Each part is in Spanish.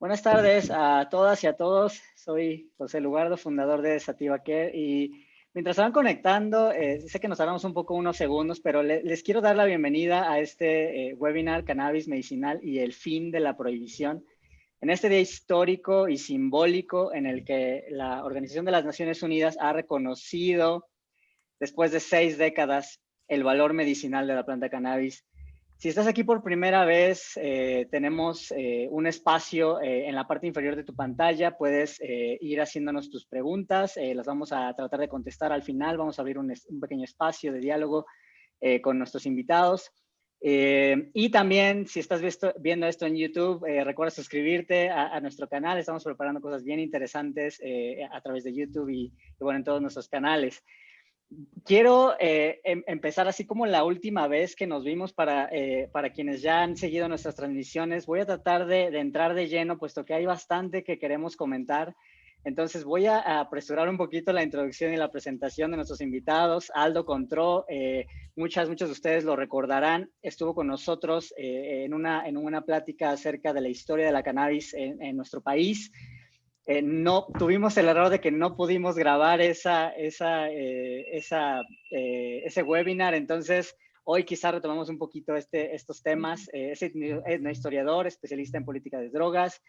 Buenas tardes a todas y a todos. Soy José Lugardo, fundador de Sativa Care, y mientras van conectando, sé que nos tardamos un poco unos segundos, pero les quiero dar la bienvenida a este webinar Cannabis Medicinal y el fin de la prohibición. En este día histórico y simbólico en el que la Organización de las Naciones Unidas ha reconocido, después de 6 décadas, el valor medicinal de la planta cannabis. Si estás aquí por primera vez, tenemos un espacio en la parte inferior de tu pantalla. Puedes ir haciéndonos tus preguntas. Las vamos a tratar de contestar al final. Vamos a abrir un pequeño espacio de diálogo con nuestros invitados. Y también, si estás viendo esto en YouTube, recuerda suscribirte a nuestro canal. Estamos preparando cosas bien interesantes a través de YouTube y bueno, en todos nuestros canales. Quiero empezar así como la última vez que nos vimos para quienes ya han seguido nuestras transmisiones. Voy a tratar de entrar de lleno, puesto que hay bastante que queremos comentar. Entonces voy a apresurar un poquito la introducción y la presentación de nuestros invitados. Aldo Contró, muchos de ustedes lo recordarán, estuvo con nosotros en una plática acerca de la historia de la cannabis en nuestro país. No tuvimos el error de que no pudimos grabar ese webinar, entonces hoy quizá retomamos un poquito estos temas. Es etnohistoriador, especialista en política de drogas,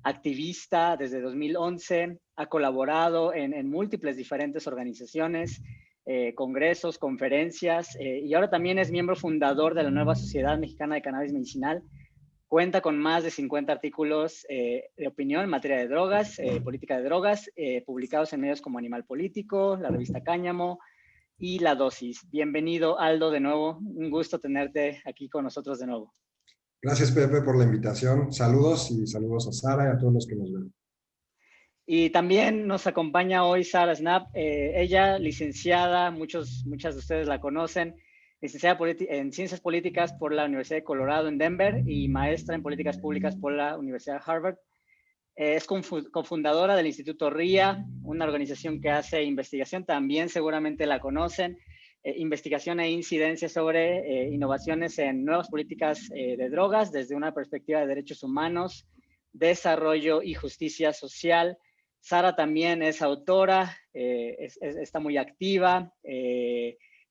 activista desde 2011, ha colaborado en múltiples diferentes organizaciones, congresos, conferencias, y ahora también es miembro fundador de la nueva Sociedad Mexicana de Cannabis Medicinal. Cuenta con más de 50 artículos de opinión en materia de drogas, política de drogas, publicados en medios como Animal Político, la revista Cáñamo y La Dosis. Bienvenido, Aldo, de nuevo. Un gusto tenerte aquí con nosotros de nuevo. Gracias, Pepe, por la invitación. Saludos y saludos a Sara y a todos los que nos ven. Y también nos acompaña hoy Sara Snap. Ella, licenciada, muchas de ustedes la conocen, licenciada en Ciencias Políticas por la Universidad de Colorado en Denver y maestra en Políticas Públicas por la Universidad de Harvard. Es cofundadora del Instituto RIA, una organización que hace investigación, también seguramente la conocen, investigación e incidencia sobre innovaciones en nuevas políticas de drogas desde una perspectiva de derechos humanos, desarrollo y justicia social. Sara también es autora, está muy activa,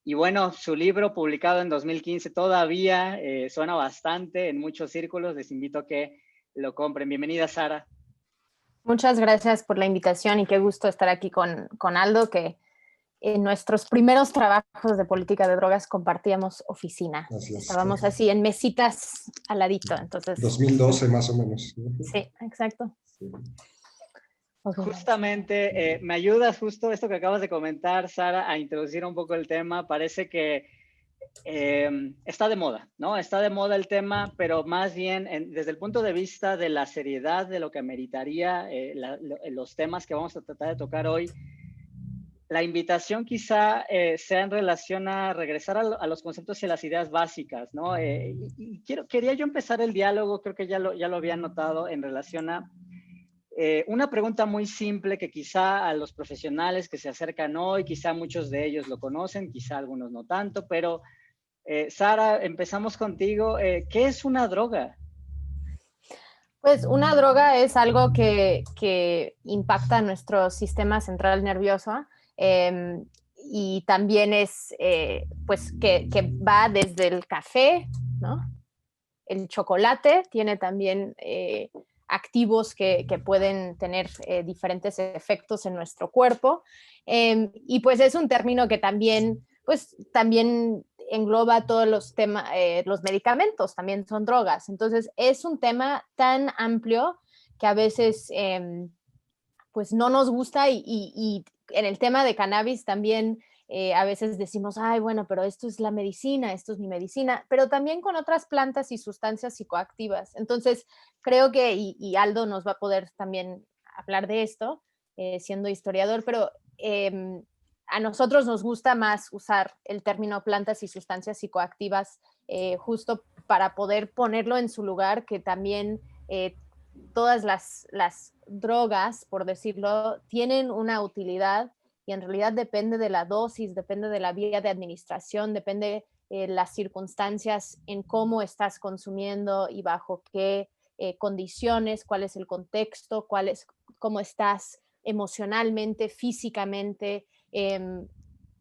y bueno, su libro publicado en 2015 todavía suena bastante en muchos círculos. Les invito a que lo compren. Bienvenida, Sara. Muchas gracias por la invitación y qué gusto estar aquí con Aldo, que en nuestros primeros trabajos de política de drogas compartíamos oficina. Estábamos así en mesitas al ladito. Entonces, 2012 más o menos. Sí, exacto. Sí. Justamente, me ayudas justo esto que acabas de comentar, Sara, a introducir un poco el tema. Parece que está de moda, ¿no? Está de moda el tema, pero más bien desde el punto de vista de la seriedad de lo que ameritaría los temas que vamos a tratar de tocar hoy, la invitación quizá sea en relación a regresar a los conceptos y a las ideas básicas, ¿no? Quería yo empezar el diálogo, creo que ya lo había notado, en relación a una pregunta muy simple que quizá a los profesionales que se acercan hoy, quizá muchos de ellos lo conocen, quizá algunos no tanto, pero Sara, empezamos contigo. ¿Qué es una droga? Pues una droga es algo que impacta nuestro sistema central nervioso y también es, pues, que va desde el café, ¿no? El chocolate tiene también activos que pueden tener diferentes efectos en nuestro cuerpo. Y pues es un término que también, pues, también engloba todos los temas, los medicamentos también son drogas. Entonces es un tema tan amplio que a veces pues no nos gusta y en el tema de cannabis también a veces decimos, ay, bueno, pero esto es la medicina, esto es mi medicina, pero también con otras plantas y sustancias psicoactivas. Entonces, creo que, y Aldo nos va a poder también hablar de esto, siendo historiador, pero a nosotros nos gusta más usar el término plantas y sustancias psicoactivas justo para poder ponerlo en su lugar, que también todas las drogas, por decirlo, tienen una utilidad y en realidad depende de la dosis, depende de la vía de administración, depende las circunstancias en cómo estás consumiendo y bajo qué condiciones, cuál es el contexto, cómo estás emocionalmente, físicamente,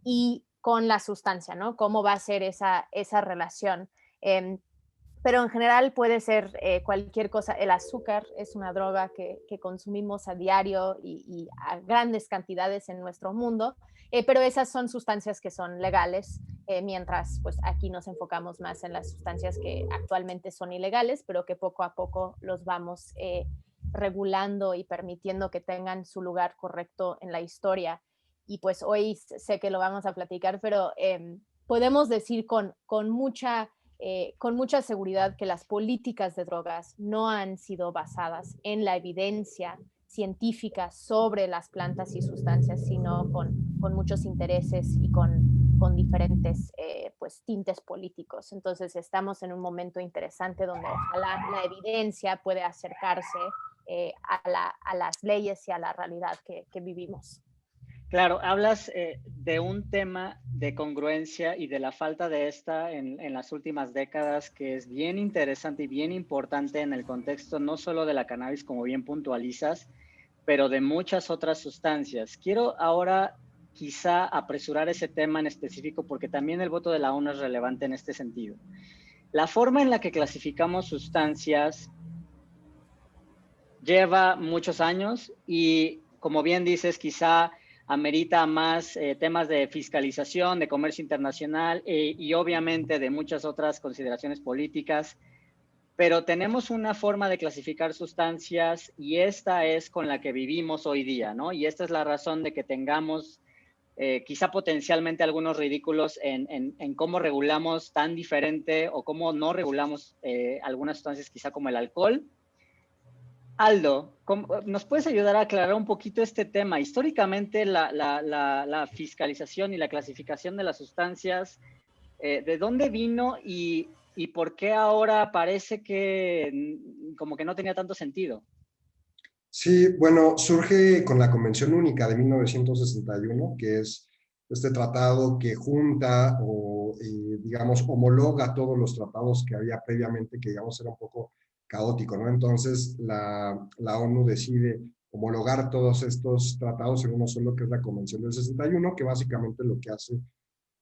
y con la sustancia, ¿no? Cómo va a ser esa relación. Pero en general puede ser cualquier cosa. El azúcar es una droga que consumimos a diario y a grandes cantidades en nuestro mundo, pero esas son sustancias que son legales, mientras pues aquí nos enfocamos más en las sustancias que actualmente son ilegales, pero que poco a poco los vamos regulando y permitiendo que tengan su lugar correcto en la historia. Y pues hoy sé que lo vamos a platicar, pero podemos decir con mucha seguridad que las políticas de drogas no han sido basadas en la evidencia científica sobre las plantas y sustancias, sino con muchos intereses y con diferentes pues, tintes políticos. Entonces estamos en un momento interesante donde ojalá la evidencia puede acercarse a las leyes y a la realidad que vivimos. Claro, hablas de un tema de congruencia y de la falta de esta en las últimas décadas, que es bien interesante y bien importante en el contexto no solo de la cannabis, como bien puntualizas, pero de muchas otras sustancias. Quiero ahora quizá apresurar ese tema en específico porque también el voto de la ONU es relevante en este sentido. La forma en la que clasificamos sustancias lleva muchos años y, como bien dices, quizá amerita más temas de fiscalización, de comercio internacional y obviamente de muchas otras consideraciones políticas, pero tenemos una forma de clasificar sustancias y esta es con la que vivimos hoy día, ¿no? Y esta es la razón de que tengamos quizá potencialmente algunos ridículos en cómo regulamos tan diferente o cómo no regulamos algunas sustancias, quizá como el alcohol. Aldo, ¿nos puedes ayudar a aclarar un poquito este tema? Históricamente, la fiscalización y la clasificación de las sustancias, ¿de dónde vino y por qué ahora parece que como que no tenía tanto sentido? Sí, bueno, surge con la Convención Única de 1961, que es este tratado que junta o, digamos, homologa todos los tratados que había previamente, que, digamos, era un poco caótico, ¿no? Entonces, la ONU decide homologar todos estos tratados en uno solo, que es la Convención del 61, que básicamente lo que hace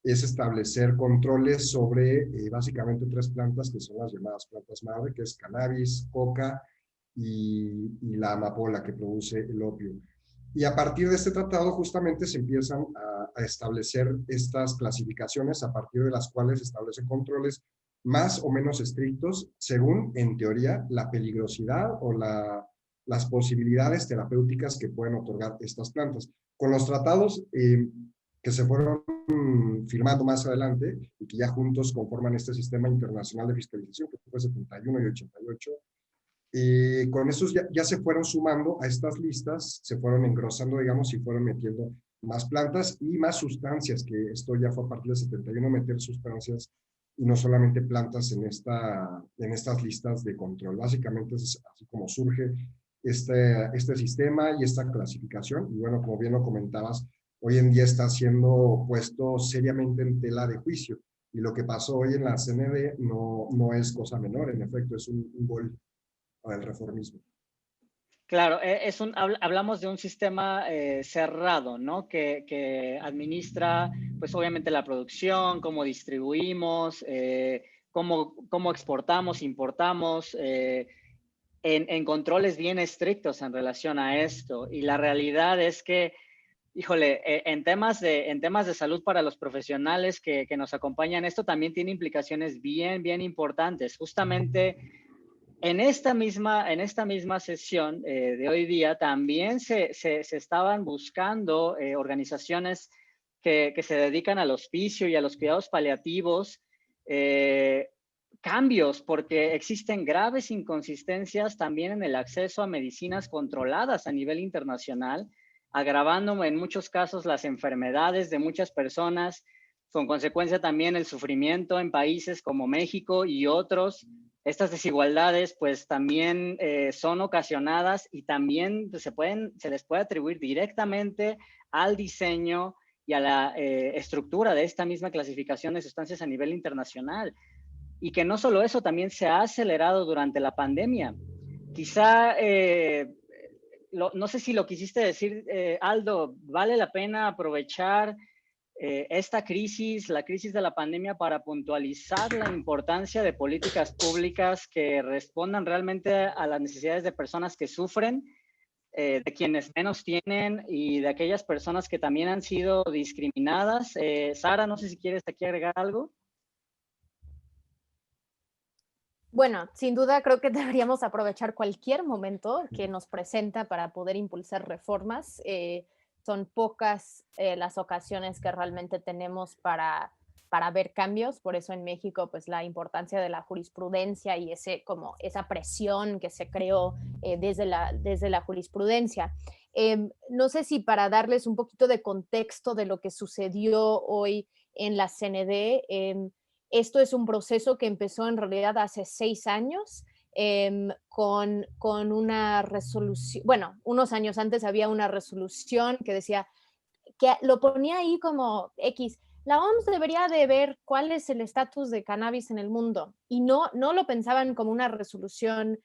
es establecer controles sobre básicamente tres plantas, que son las llamadas plantas madre, que es cannabis, coca y la amapola, que produce el opio. Y a partir de este tratado justamente se empiezan a establecer estas clasificaciones, a partir de las cuales se establecen controles más o menos estrictos según, en teoría, la peligrosidad o las posibilidades terapéuticas que pueden otorgar estas plantas. Con los tratados que se fueron firmando más adelante y que ya juntos conforman este sistema internacional de fiscalización, que fue 71 y 88, con esos ya se fueron sumando a estas listas, se fueron engrosando, digamos, y fueron metiendo más plantas y más sustancias, que esto ya fue a partir del 71, meter sustancias y no solamente plantas en estas listas de control. Básicamente es así como surge este sistema y esta clasificación. Y bueno, como bien lo comentabas, hoy en día está siendo puesto seriamente en tela de juicio. Y lo que pasó hoy en la CND no es cosa menor, en efecto, es un gol para el reformismo. Claro, hablamos de un sistema cerrado, ¿no? Que administra, pues obviamente la producción, cómo distribuimos, cómo exportamos, importamos, en controles bien estrictos en relación a esto. Y la realidad es que, híjole, en temas de salud para los profesionales que nos acompañan, esto también tiene implicaciones bien importantes. Justamente en esta misma sesión de hoy día también se estaban buscando organizaciones que se dedican al hospicio y a los cuidados paliativos, cambios, porque existen graves inconsistencias también en el acceso a medicinas controladas a nivel internacional, agravando en muchos casos las enfermedades de muchas personas, con consecuencia también el sufrimiento en países como México y otros. Estas desigualdades pues también son ocasionadas y también pues, se les puede atribuir directamente al diseño y a la estructura de esta misma clasificación de sustancias a nivel internacional. Y que no solo eso, también se ha acelerado durante la pandemia. quizá, no sé si lo quisiste decir, Aldo, vale la pena aprovechar esta crisis, la crisis de la pandemia, para puntualizar la importancia de políticas públicas que respondan realmente a las necesidades de personas que sufren, de quienes menos tienen y de aquellas personas que también han sido discriminadas. Sara, no sé si quieres aquí agregar algo. Bueno, sin duda creo que deberíamos aprovechar cualquier momento que nos presenta para poder impulsar reformas. Son pocas las ocasiones que realmente tenemos para ver cambios, por eso en México pues la importancia de la jurisprudencia y como esa presión que se creó desde la jurisprudencia. No sé si para darles un poquito de contexto de lo que sucedió hoy en la CND, esto es un proceso que empezó en realidad hace 6 años, con una resolución, bueno, unos años antes había una resolución que decía, que lo ponía ahí como X, la OMS debería de ver cuál es el estatus de cannabis en el mundo, y no lo pensaban como una resolución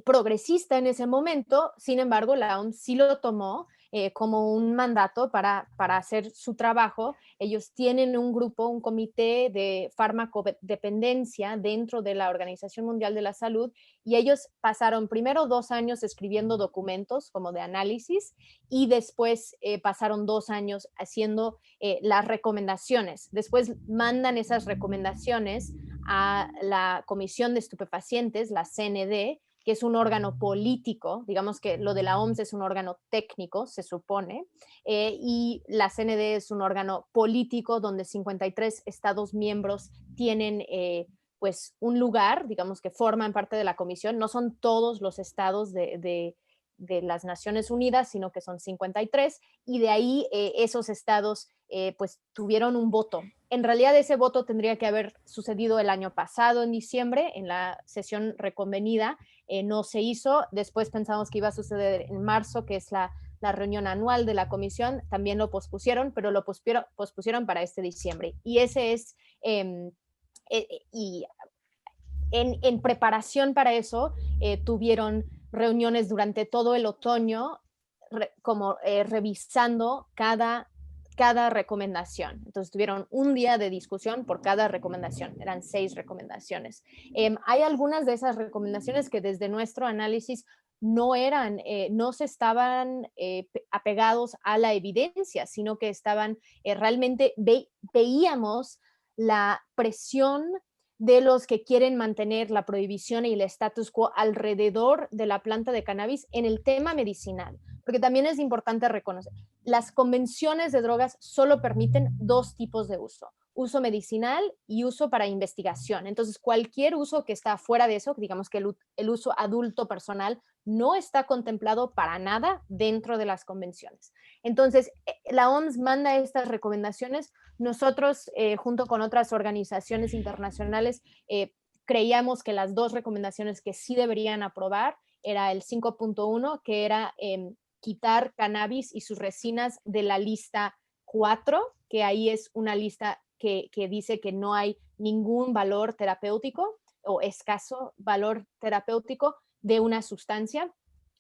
progresista en ese momento. Sin embargo, la OMS sí lo tomó como un mandato para hacer su trabajo. Ellos tienen un grupo, un comité de farmacodependencia dentro de la Organización Mundial de la Salud, y ellos pasaron primero 2 años escribiendo documentos como de análisis, y después pasaron 2 años haciendo las recomendaciones. Después mandan esas recomendaciones a la Comisión de Estupefacientes, la CND, que es un órgano político. Digamos que lo de la OMS es un órgano técnico, se supone, y la CND es un órgano político donde 53 estados miembros tienen pues un lugar, digamos que forman parte de la comisión. No son todos los estados de las Naciones Unidas, sino que son 53, y de ahí esos estados pues tuvieron un voto. En realidad ese voto tendría que haber sucedido el año pasado, en diciembre, en la sesión reconvenida. No se hizo. Después pensamos que iba a suceder en marzo, que es la reunión anual de la comisión. También lo pospusieron, pero lo pospusieron para este diciembre. Y ese es, y en preparación para eso, tuvieron reuniones durante todo el otoño, como revisando cada recomendación. Entonces tuvieron un día de discusión por cada recomendación. Eran 6 recomendaciones. Hay algunas de esas recomendaciones que desde nuestro análisis no se estaban apegados a la evidencia, sino que estaban realmente veíamos la presión de los que quieren mantener la prohibición y el status quo alrededor de la planta de cannabis en el tema medicinal. Porque también es importante reconocer, las convenciones de drogas solo permiten 2 tipos de uso medicinal y uso para investigación. Entonces, cualquier uso que está fuera de eso, digamos que el uso adulto personal, no está contemplado para nada dentro de las convenciones. Entonces, la OMS manda estas recomendaciones. Nosotros, junto con otras organizaciones internacionales, creíamos que las 2 recomendaciones que sí deberían aprobar era el 5.1, que era quitar cannabis y sus resinas de la lista 4, que ahí es una lista que dice que no hay ningún valor terapéutico o escaso valor terapéutico de una sustancia.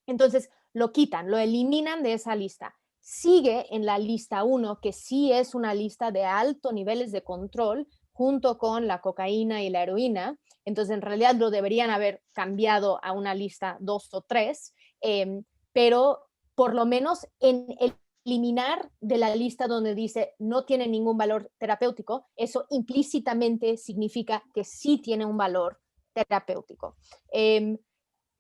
Entonces lo quitan, lo eliminan de esa lista. Sigue en la lista 1, que sí es una lista de altos niveles de control, junto con la cocaína y la heroína. Entonces en realidad lo deberían haber cambiado a una lista 2 o 3, pero por lo menos en eliminar de la lista donde dice no tiene ningún valor terapéutico, eso implícitamente significa que sí tiene un valor terapéutico.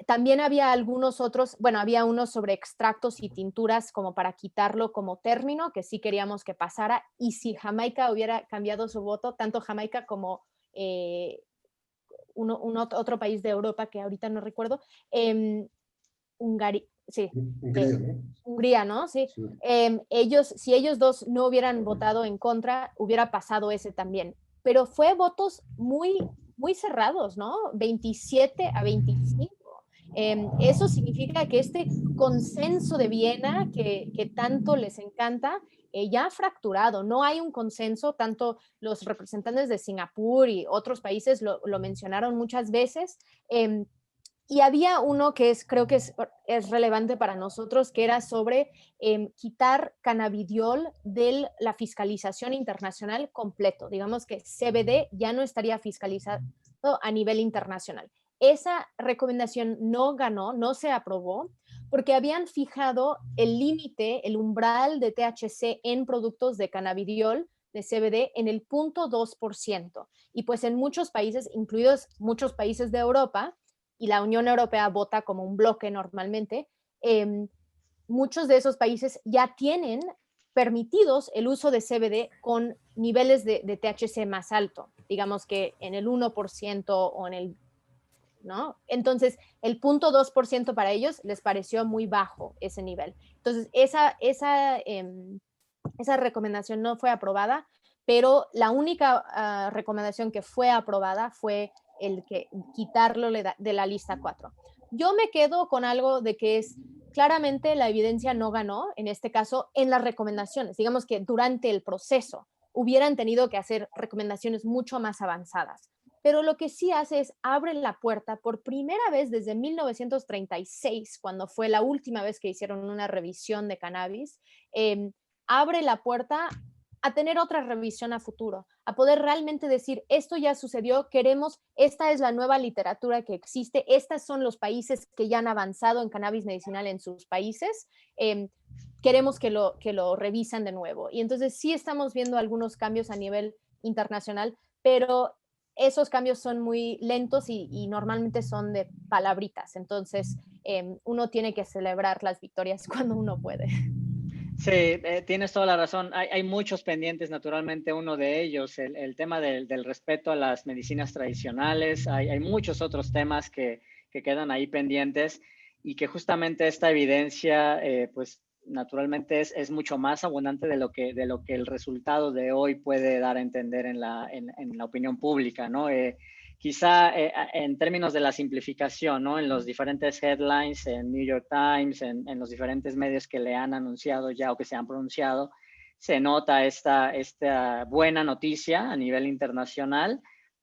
También había algunos otros, bueno, había unos sobre extractos y tinturas como para quitarlo como término, que sí queríamos que pasara, y si Jamaica hubiera cambiado su voto, tanto Jamaica como otro país de Europa que ahorita no recuerdo, sí, Hungría, ¿no? Hungría, ¿no? Sí. Sí. Si ellos 2 no hubieran votado en contra, hubiera pasado ese también. Pero fue votos muy, muy cerrados, ¿no? 27-25. Eso significa que este consenso de Viena, que tanto les encanta, ya ha fracturado. No hay un consenso. Tanto los representantes de Singapur y otros países lo mencionaron muchas veces. Y había uno que creo que es relevante para nosotros, que era sobre quitar cannabidiol de la fiscalización internacional completo. Digamos que CBD ya no estaría fiscalizado a nivel internacional. Esa recomendación no ganó, no se aprobó, porque habían fijado el límite, el umbral de THC en productos de cannabidiol, de CBD, en el 0.2%. Y pues en muchos países, incluidos muchos países de Europa, y la Unión Europea vota como un bloque normalmente, muchos de esos países ya tienen permitidos el uso de CBD con niveles de THC más alto, digamos que en el 1% o en el, ¿no? Entonces, el 0.2% para ellos les pareció muy bajo ese nivel. Entonces, esa recomendación no fue aprobada, pero la única recomendación que fue aprobada fue el que quitarlo de la lista 4. Yo me quedo con algo de que es claramente la evidencia no ganó, en este caso, en las recomendaciones. Digamos que durante el proceso hubieran tenido que hacer recomendaciones mucho más avanzadas. Pero lo que sí hace es abre la puerta por primera vez desde 1936, cuando fue la última vez que hicieron una revisión de cannabis, abre la puerta a tener otra revisión a futuro, a poder realmente decir, esto ya sucedió, esta es la nueva literatura que existe, estos son los países que ya han avanzado en cannabis medicinal en sus países, queremos que lo revisan de nuevo. Y entonces sí estamos viendo algunos cambios a nivel internacional, pero esos cambios son muy lentos y normalmente son de palabritas. Entonces, uno tiene que celebrar las victorias cuando uno puede. Sí, tienes toda la razón. Hay muchos pendientes, naturalmente, uno de ellos, el tema del respeto a las medicinas tradicionales. Hay muchos otros temas que quedan ahí pendientes y que justamente esta evidencia, pues, naturalmente es mucho más abundante de lo que el resultado de hoy puede dar a entender en la opinión pública, ¿no? Quizá en términos de la simplificación, ¿no? En los diferentes headlines, en New York Times, en los diferentes medios que le han anunciado ya o que se han pronunciado, se nota esta buena noticia a nivel internacional,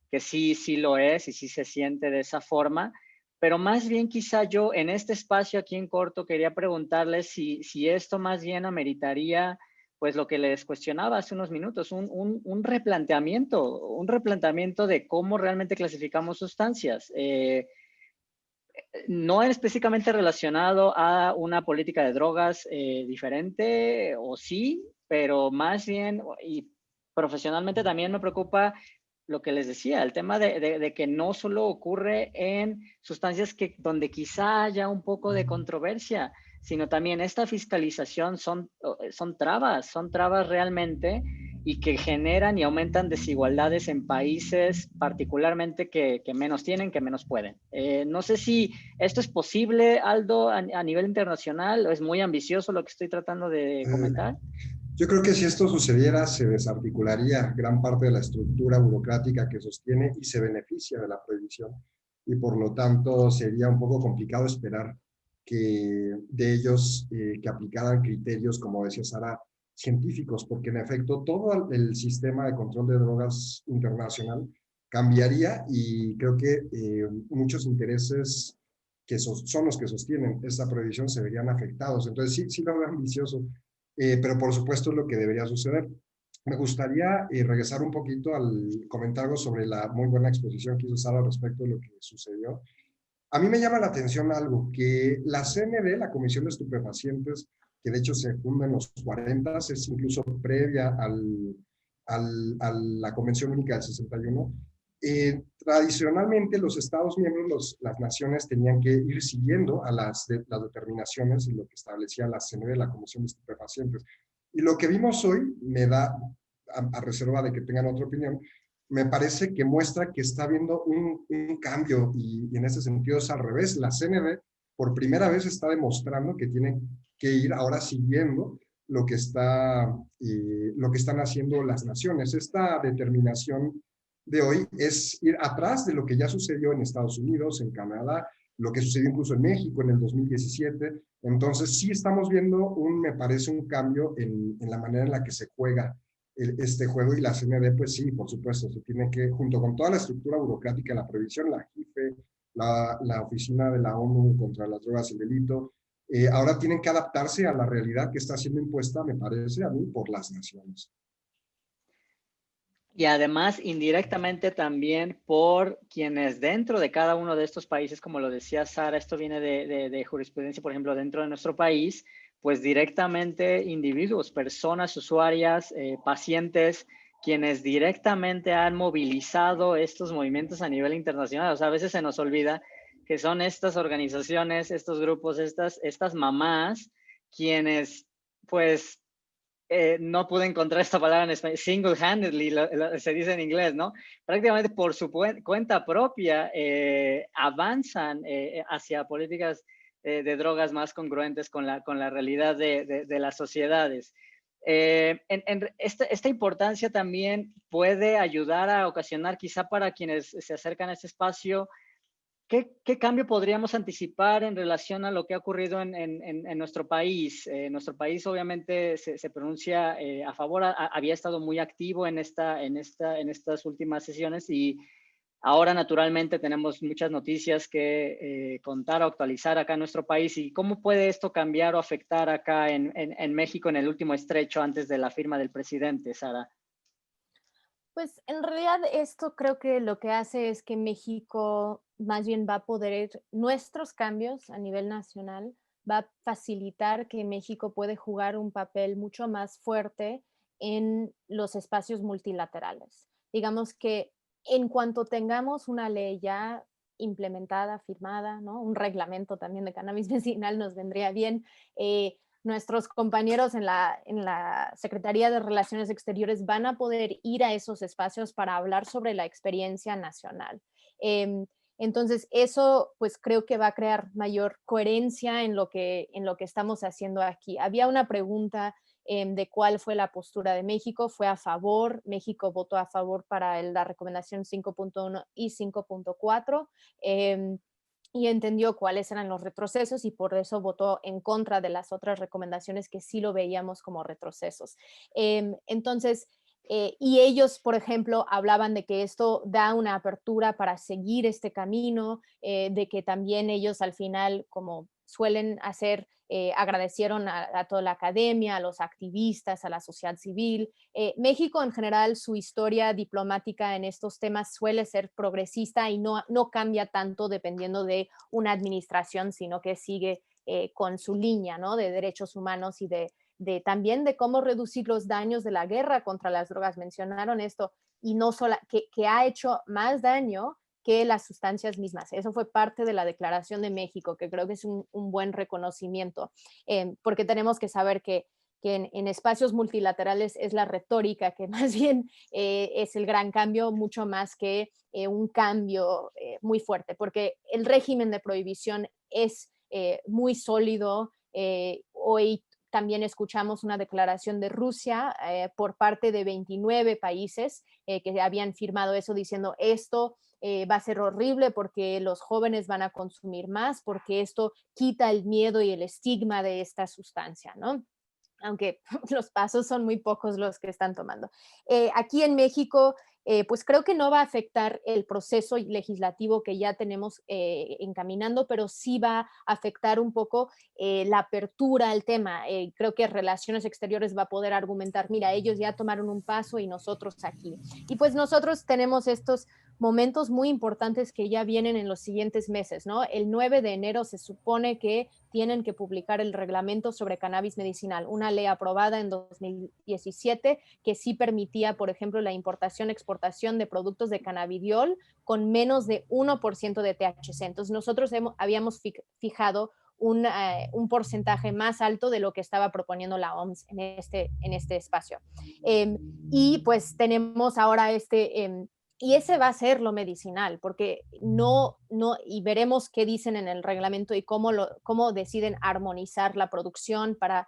que sí lo es y sí se siente de esa forma. Pero más bien quizá yo en este espacio aquí en corto quería preguntarles si esto más bien ameritaría pues lo que les cuestionaba hace unos minutos, un replanteamiento de cómo realmente clasificamos sustancias. No específicamente relacionado a una política de drogas diferente, o sí, pero más bien, y profesionalmente también me preocupa lo que les decía, el tema de que no solo ocurre en sustancias donde quizá haya un poco de controversia, sino también esta fiscalización son trabas realmente y que generan y aumentan desigualdades en países particularmente que menos tienen, que menos pueden. No sé si esto es posible, Aldo, a nivel internacional, o es muy ambicioso lo que estoy tratando de comentar. Yo creo que si esto sucediera, se desarticularía gran parte de la estructura burocrática que sostiene y se beneficia de la prohibición. Y por lo tanto, sería un poco complicado esperar que de ellos que aplicaran criterios, como decía Sara, científicos, porque en efecto todo el sistema de control de drogas internacional cambiaría y creo que muchos intereses que son los que sostienen esta prohibición se verían afectados. Entonces sí lo veo ambicioso. Pero por supuesto es lo que debería suceder. Me gustaría regresar un poquito al comentario sobre la muy buena exposición que hizo Sara respecto de lo que sucedió. A mí me llama la atención algo, que la CND, la Comisión de Estupefacientes, que de hecho se funda en los 40, es incluso previa a la Convención Única del 61, tradicionalmente los Estados miembros, las naciones tenían que ir siguiendo a las determinaciones y lo que establecía la CND, la Comisión de Estupefacientes. Y lo que vimos hoy me da, a reserva de que tengan otra opinión, me parece que muestra que está habiendo un cambio y en ese sentido es al revés. La CND por primera vez está demostrando que tiene que ir ahora siguiendo lo que están haciendo las naciones. Esta determinación de hoy es ir atrás de lo que ya sucedió en Estados Unidos, en Canadá, lo que sucedió incluso en México en el 2017. Entonces sí estamos viendo me parece un cambio en la manera en la que se juega este juego y la CND, pues sí, por supuesto, se tiene que, junto con toda la estructura burocrática, la previsión, la JIFE, la Oficina de la ONU contra las Drogas y el Delito, ahora tienen que adaptarse a la realidad que está siendo impuesta, me parece a mí, por las naciones. Y además, indirectamente también por quienes dentro de cada uno de estos países, como lo decía Sara, esto viene de jurisprudencia, por ejemplo, dentro de nuestro país, pues directamente individuos, personas, usuarias, pacientes, quienes directamente han movilizado estos movimientos a nivel internacional. O sea, a veces se nos olvida que son estas organizaciones, estos grupos, estas mamás, quienes pues no pude encontrar esta palabra en español, single-handedly, se dice en inglés, ¿no? Prácticamente por su cuenta propia avanzan hacia políticas de drogas más congruentes con la realidad de las sociedades. Esta importancia también puede ayudar a ocasionar, quizá para quienes se acercan a este espacio, ¿qué cambio podríamos anticipar en relación a lo que ha ocurrido en nuestro país? Nuestro país obviamente se pronuncia a favor, había estado muy activo en estas últimas sesiones y ahora naturalmente tenemos muchas noticias que contar o actualizar acá en nuestro país. ¿Y cómo puede esto cambiar o afectar acá en México en el último estrecho antes de la firma del presidente, Sara? Pues en realidad esto creo que lo que hace es que México más bien va a poder, nuestros cambios a nivel nacional, va a facilitar que México puede jugar un papel mucho más fuerte en los espacios multilaterales. Digamos que en cuanto tengamos una ley ya implementada, firmada, ¿no? Un reglamento también de cannabis medicinal nos vendría bien. Nuestros compañeros en la Secretaría de Relaciones Exteriores van a poder ir a esos espacios para hablar sobre la experiencia nacional. Entonces, eso pues creo que va a crear mayor coherencia en lo que estamos haciendo aquí. Había una pregunta de cuál fue la postura de México. Fue a favor, México votó a favor para la recomendación 5.1 y 5.4. Y entendió cuáles eran los retrocesos y por eso votó en contra de las otras recomendaciones que sí lo veíamos como retrocesos. Entonces, y ellos, por ejemplo, hablaban de que esto da una apertura para seguir este camino, de que también ellos al final, como suelen hacer, agradecieron a toda la academia, a los activistas, a la sociedad civil. México en general, su historia diplomática en estos temas suele ser progresista y no cambia tanto dependiendo de una administración, sino que sigue con su línea, ¿no? De derechos humanos y también de cómo reducir los daños de la guerra contra las drogas. Mencionaron esto y no solo que ha hecho más daño que las sustancias mismas. Eso fue parte de la Declaración de México, que creo que es un buen reconocimiento, porque tenemos que saber que en espacios multilaterales es la retórica que más bien es el gran cambio, mucho más que un cambio muy fuerte, porque el régimen de prohibición es muy sólido. Hoy también escuchamos una declaración de Rusia por parte de 29 países que habían firmado eso diciendo esto va a ser horrible porque los jóvenes van a consumir más, porque esto quita el miedo y el estigma de esta sustancia, ¿no? Aunque los pasos son muy pocos los que están tomando. Aquí en México, pues creo que no va a afectar el proceso legislativo que ya tenemos encaminando, pero sí va a afectar un poco la apertura al tema. Creo que Relaciones Exteriores va a poder argumentar, mira, ellos ya tomaron un paso y nosotros aquí. Y pues nosotros tenemos estos momentos muy importantes que ya vienen en los siguientes meses, ¿no? El 9 de enero se supone que tienen que publicar el reglamento sobre cannabis medicinal, una ley aprobada en 2017 que sí permitía, por ejemplo, la importación, exportación de productos de cannabidiol con menos de 1% de THC. Entonces nosotros habíamos fijado un porcentaje más alto de lo que estaba proponiendo la OMS en este espacio. Y pues tenemos ahora y ese va a ser lo medicinal, porque y veremos qué dicen en el reglamento y cómo deciden armonizar la producción para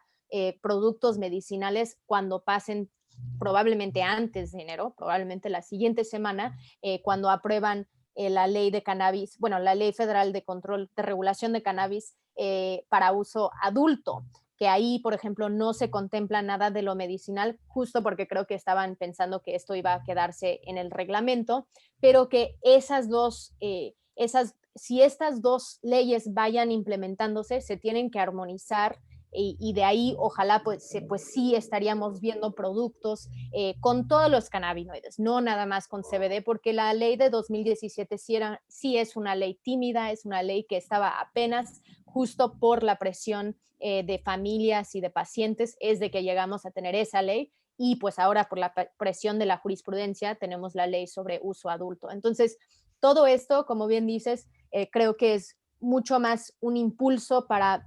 productos medicinales cuando pasen probablemente antes de enero, probablemente la siguiente semana, cuando aprueban la ley de cannabis, bueno, la ley federal de control, de regulación de cannabis para uso adulto, que ahí, por ejemplo, no se contempla nada de lo medicinal, justo porque creo que estaban pensando que esto iba a quedarse en el reglamento, pero que esas si estas dos leyes vayan implementándose, se tienen que armonizar y de ahí ojalá pues sí estaríamos viendo productos con todos los cannabinoides, no nada más con CBD, porque la ley de 2017 sí es una ley tímida, es una ley que estaba apenas justo por la presión de familias y de pacientes, es de que llegamos a tener esa ley y pues ahora por la presión de la jurisprudencia tenemos la ley sobre uso adulto. Entonces, todo esto, como bien dices, creo que es mucho más un impulso para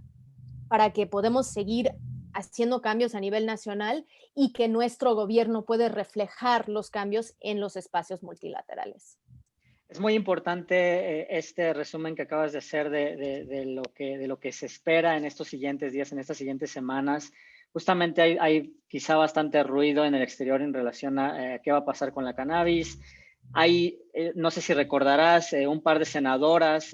que podamos seguir haciendo cambios a nivel nacional y que nuestro gobierno puede reflejar los cambios en los espacios multilaterales. Es muy importante este resumen que acabas de hacer de lo que se espera en estos siguientes días, en estas siguientes semanas. Justamente hay quizá bastante ruido en el exterior en relación a qué va a pasar con la cannabis. Hay, no sé si recordarás, un par de senadoras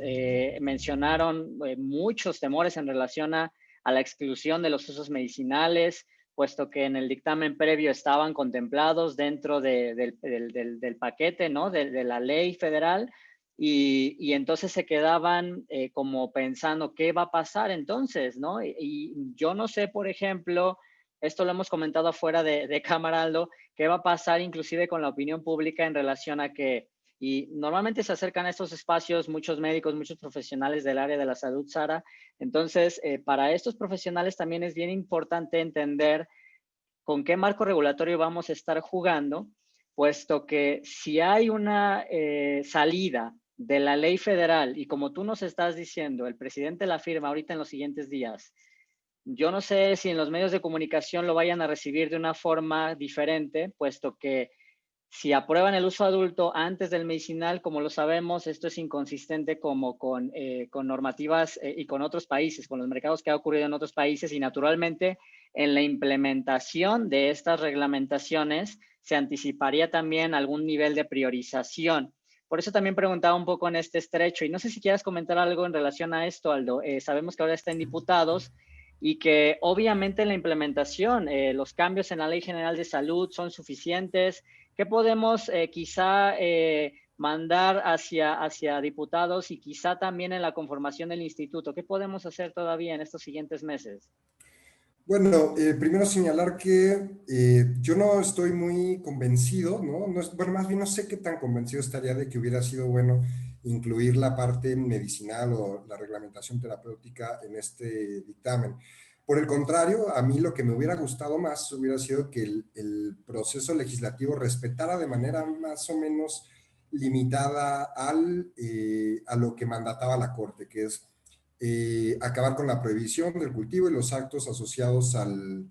mencionaron muchos temores en relación a la exclusión de los usos medicinales, puesto que en el dictamen previo estaban contemplados dentro del paquete, ¿no? De la ley federal, y entonces se quedaban como pensando, ¿qué va a pasar entonces, no? Y yo no sé, por ejemplo, esto lo hemos comentado afuera de cámara, Aldo, qué va a pasar inclusive con la opinión pública en relación a que, y normalmente se acercan a estos espacios muchos médicos, muchos profesionales del área de la salud, Sara. Entonces, para estos profesionales también es bien importante entender con qué marco regulatorio vamos a estar jugando, puesto que si hay una salida de la ley federal y como tú nos estás diciendo, el presidente la firma ahorita en los siguientes días, yo no sé si en los medios de comunicación lo vayan a recibir de una forma diferente, puesto que si aprueban el uso adulto antes del medicinal, como lo sabemos, esto es inconsistente como con normativas y con otros países, con los mercados que ha ocurrido en otros países y naturalmente en la implementación de estas reglamentaciones se anticiparía también algún nivel de priorización. Por eso también preguntaba un poco en este estrecho y no sé si quieras comentar algo en relación a esto, Aldo. Sabemos que ahora está en diputados y que obviamente la implementación, los cambios en la Ley General de Salud son suficientes. ¿Qué podemos quizá mandar hacia diputados y quizá también en la conformación del instituto? ¿Qué podemos hacer todavía en estos siguientes meses? Bueno, primero señalar que yo no estoy muy convencido, ¿no? Bueno, más bien no sé qué tan convencido estaría de que hubiera sido bueno incluir la parte medicinal o la reglamentación terapéutica en este dictamen. Por el contrario, a mí lo que me hubiera gustado más hubiera sido que el proceso legislativo respetara de manera más o menos limitada a lo que mandataba la Corte, que es acabar con la prohibición del cultivo y los actos asociados al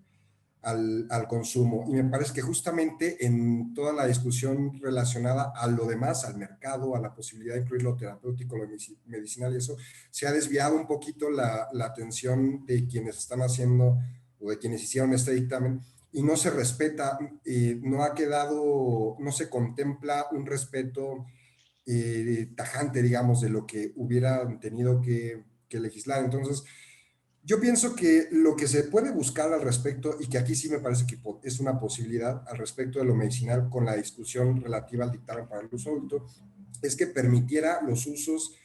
consumo. Y me parece que justamente en toda la discusión relacionada a lo demás, al mercado, a la posibilidad de incluir lo terapéutico, lo medicinal y eso, se ha desviado un poquito la atención de quienes están haciendo o de quienes hicieron este dictamen y no se respeta, no ha quedado, no se contempla un respeto tajante, digamos, de lo que hubieran tenido que legislar. Entonces, yo pienso que lo que se puede buscar al respecto, y que aquí sí me parece que es una posibilidad al respecto de lo medicinal con la discusión relativa al dictamen para el uso adulto, es que permitiera los usos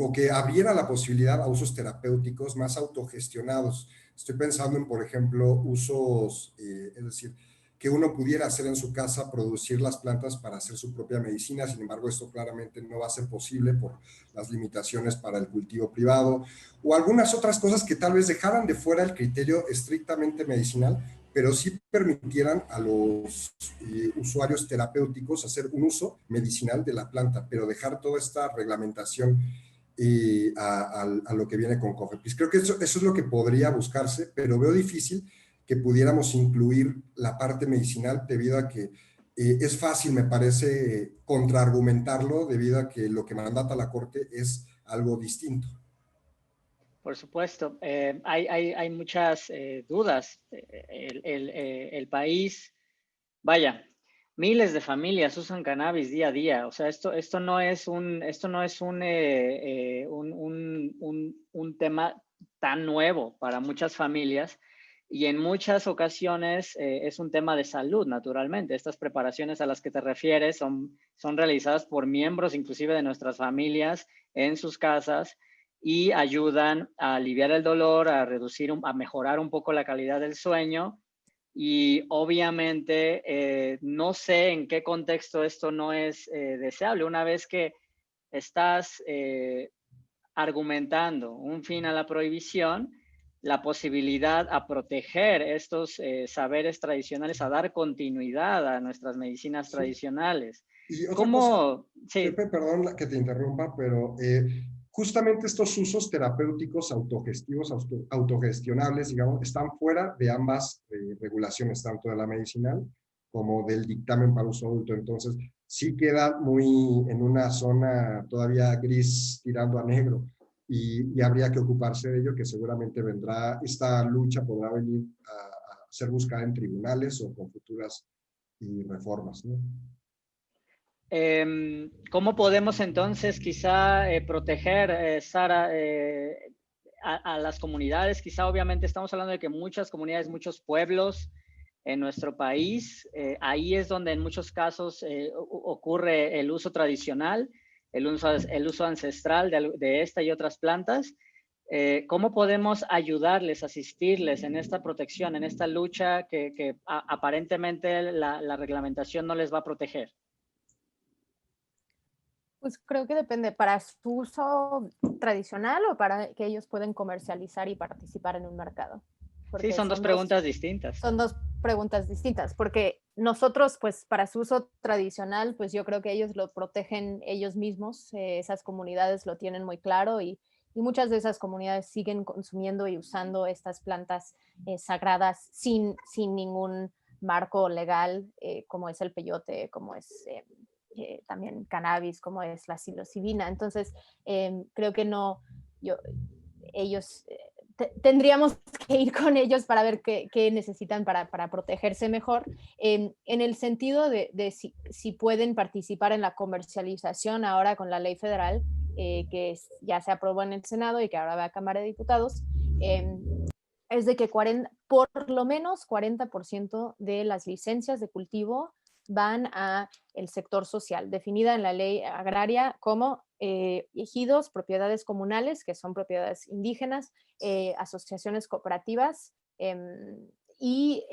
o que abriera la posibilidad a usos terapéuticos más autogestionados. Estoy pensando en, por ejemplo, usos, es decir, que uno pudiera hacer en su casa, producir las plantas para hacer su propia medicina. Sin embargo, esto claramente no va a ser posible por las limitaciones para el cultivo privado o algunas otras cosas que tal vez dejaran de fuera el criterio estrictamente medicinal, pero sí permitieran a los usuarios terapéuticos hacer un uso medicinal de la planta, pero dejar toda esta reglamentación a lo que viene con COFEPRIS. Creo que eso es lo que podría buscarse, pero veo difícil que pudiéramos incluir la parte medicinal debido a que es fácil, me parece, contraargumentarlo debido a que lo que mandata la Corte es algo distinto. Por supuesto, hay muchas dudas. El país, vaya, miles de familias usan cannabis día a día. O sea, esto no es un tema tan nuevo para muchas familias. y en muchas ocasiones es un tema de salud, naturalmente. Estas preparaciones a las que te refieres son realizadas por miembros inclusive de nuestras familias en sus casas y ayudan a aliviar el dolor, a reducir, a mejorar un poco la calidad del sueño. Y obviamente no sé en qué contexto esto no es deseable. Una vez que estás argumentando un fin a la prohibición, la posibilidad a proteger estos saberes tradicionales, a dar continuidad a nuestras medicinas tradicionales. Y otra cosa, ¿Cómo? Sí. Pepe, perdón que te interrumpa, pero justamente estos usos terapéuticos autogestivos, autogestionables, digamos, están fuera de ambas regulaciones, tanto de la medicinal como del dictamen para uso adulto. Entonces, sí queda muy en una zona todavía gris tirando a negro y habría que ocuparse de ello, que seguramente vendrá, esta lucha podrá venir a ser buscada en tribunales o con futuras reformas, ¿no? ¿Cómo podemos entonces quizá proteger, Sara, a las comunidades? Quizá obviamente estamos hablando de que muchas comunidades, muchos pueblos en nuestro país, ahí es donde en muchos casos ocurre el uso tradicional, el uso ancestral de esta y otras plantas. ¿Cómo podemos ayudarles, asistirles en esta protección, en esta lucha que aparentemente la reglamentación no les va a proteger? Pues creo que depende, para su uso tradicional o para que ellos pueden comercializar y participar en un mercado. Sí, Porque son dos preguntas distintas. son dos preguntas distintas, porque nosotros, pues para su uso tradicional, pues yo creo que ellos lo protegen ellos mismos, esas comunidades lo tienen muy claro y muchas de esas comunidades siguen consumiendo y usando estas plantas sagradas sin ningún marco legal, como es el peyote, como es también cannabis, como es la psilocibina. Entonces, creo que no, yo, ellos, tendríamos que ir con ellos para ver qué necesitan para protegerse mejor, en el sentido de si pueden participar en la comercialización ahora con la ley federal, que ya se aprobó en el Senado y que ahora va a Cámara de Diputados. Es de que por lo menos 40% de las licencias de cultivo van a el sector social, definida en la ley agraria como ejidos, propiedades comunales, que son propiedades indígenas, asociaciones cooperativas y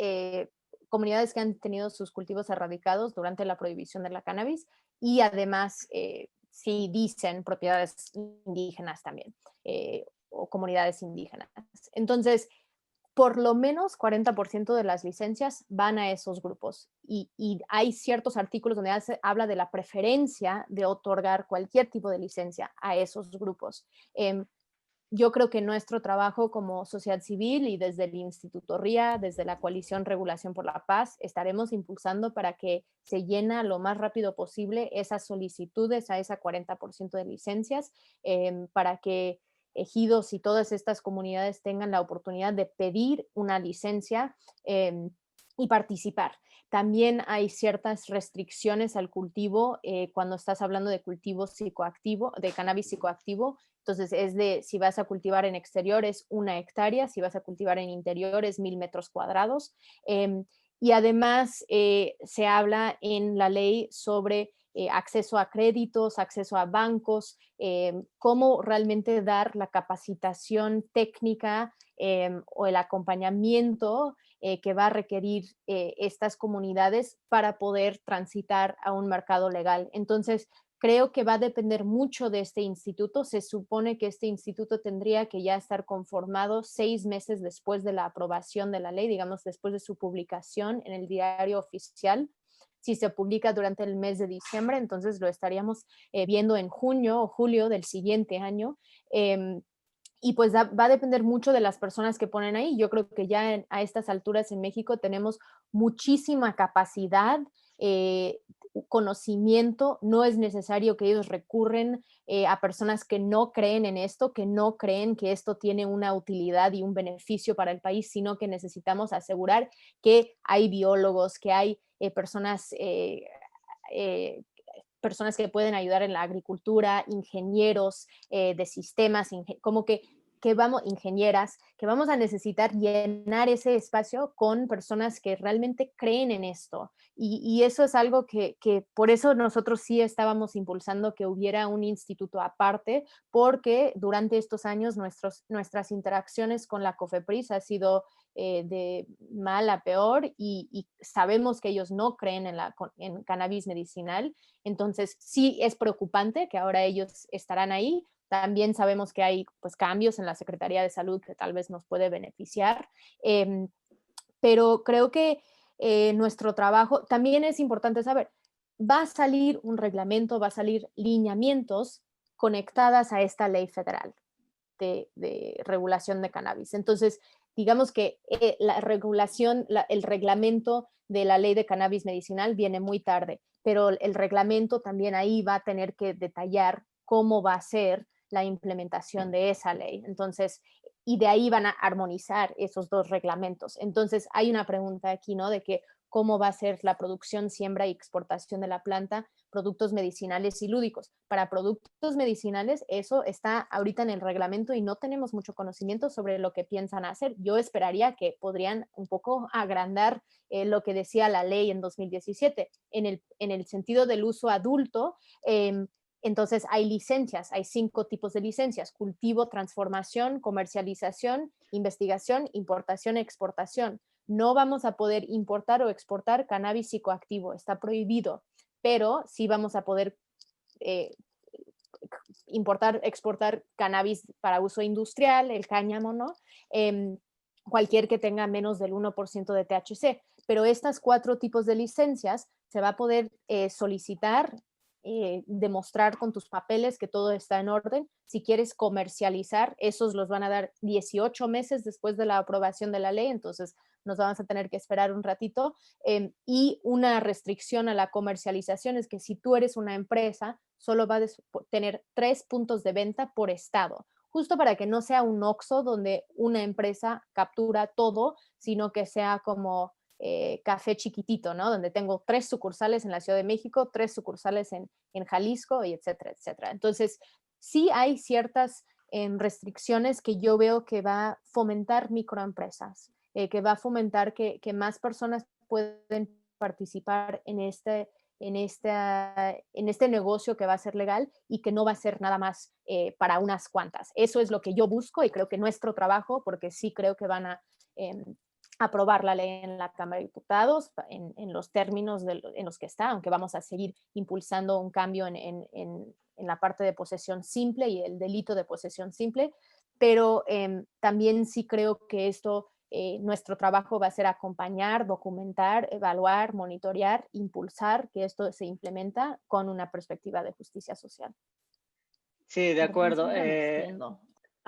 comunidades que han tenido sus cultivos erradicados durante la prohibición de la cannabis y además sí dicen propiedades indígenas también o comunidades indígenas. Entonces, por lo menos 40% de las licencias van a esos grupos y hay ciertos artículos donde habla de la preferencia de otorgar cualquier tipo de licencia a esos grupos. Yo creo que nuestro trabajo como sociedad civil y desde el Instituto RIA, desde la Coalición Regulación por la Paz, estaremos impulsando para que se llena lo más rápido posible esas solicitudes a esa 40% de licencias, para que ejidos y todas estas comunidades tengan la oportunidad de pedir una licencia y participar. También hay ciertas restricciones al cultivo cuando estás hablando de cultivo psicoactivo, de cannabis psicoactivo. Entonces es de si vas a cultivar en exteriores 1 hectárea, si vas a cultivar en interiores 1000 metros cuadrados. Y además se habla en la ley sobre acceso a créditos, acceso a bancos, cómo realmente dar la capacitación técnica o el acompañamiento que va a requerir estas comunidades para poder transitar a un mercado legal. Entonces, creo que va a depender mucho de este instituto. Se supone que este instituto tendría que ya estar conformado 6 meses después de la aprobación de la ley, digamos, después de su publicación en el diario oficial. Si se publica durante el mes de diciembre, entonces lo estaríamos viendo en junio o julio del siguiente año. Y pues va a depender mucho de las personas que ponen ahí. Yo creo que ya a estas alturas en México tenemos muchísima capacidad, conocimiento. No es necesario que ellos recurren a personas que no creen en esto, que no creen que esto tiene una utilidad y un beneficio para el país, sino que necesitamos asegurar que hay biólogos, que hay personas personas que pueden ayudar en la agricultura, ingenieros de sistemas, como que ingenieras, que vamos a necesitar llenar ese espacio con personas que realmente creen en esto. Y eso es algo que por eso nosotros sí estábamos impulsando que hubiera un instituto aparte, porque durante estos años nuestras interacciones con la COFEPRIS ha sido de mal a peor y sabemos que ellos no creen en cannabis medicinal. Entonces sí es preocupante que ahora ellos estarán ahí. También sabemos que hay pues, cambios en la Secretaría de Salud que tal vez nos puede beneficiar, pero creo que nuestro trabajo también es importante saber, va a salir un reglamento, va a salir lineamientos conectadas a esta ley federal de regulación de cannabis. Entonces, digamos que la regulación, el reglamento de la ley de cannabis medicinal viene muy tarde, pero el reglamento también ahí va a tener que detallar cómo va a ser la implementación de esa ley. Entonces, y de ahí van a armonizar esos dos reglamentos. Entonces, hay una pregunta aquí, ¿no? De que cómo va a ser la producción, siembra y exportación de la planta, productos medicinales y lúdicos. Para productos medicinales, eso está ahorita en el reglamento y no tenemos mucho conocimiento sobre lo que piensan hacer. Yo esperaría que podrían un poco agrandar lo que decía la ley en 2017. En el sentido del uso adulto, entonces hay licencias, hay 5 tipos de licencias: cultivo, transformación, comercialización, investigación, importación, exportación. No vamos a poder importar o exportar cannabis psicoactivo, está prohibido, pero sí vamos a poder importar, exportar cannabis para uso industrial, el cáñamo, ¿no? Cualquier que tenga menos del 1% de THC. Pero estas 4 tipos de licencias se va a poder solicitar, demostrar con tus papeles que todo está en orden. Si quieres comercializar, esos los van a dar 18 meses después de la aprobación de la ley, entonces nos vamos a tener que esperar un ratito. Y una restricción a la comercialización es que si tú eres una empresa, solo vas a tener 3 puntos de venta por estado, justo para que no sea un Oxxo donde una empresa captura todo, sino que sea como café chiquitito, ¿no? Donde tengo 3 sucursales en la Ciudad de México, 3 sucursales en Jalisco, y etcétera, etcétera. Entonces, sí hay ciertas restricciones que yo veo que va a fomentar microempresas, que va a fomentar que más personas pueden participar en este negocio que va a ser legal y que no va a ser nada más para unas cuantas. Eso es lo que yo busco y creo que nuestro trabajo, porque sí creo que van a aprobar la ley en la Cámara de Diputados en los términos en los que está, aunque vamos a seguir impulsando un cambio en la parte de posesión simple y el delito de posesión simple, pero también sí creo que nuestro trabajo va a ser acompañar, documentar, evaluar, monitorear, impulsar que esto se implementa con una perspectiva de justicia social. Sí, de acuerdo.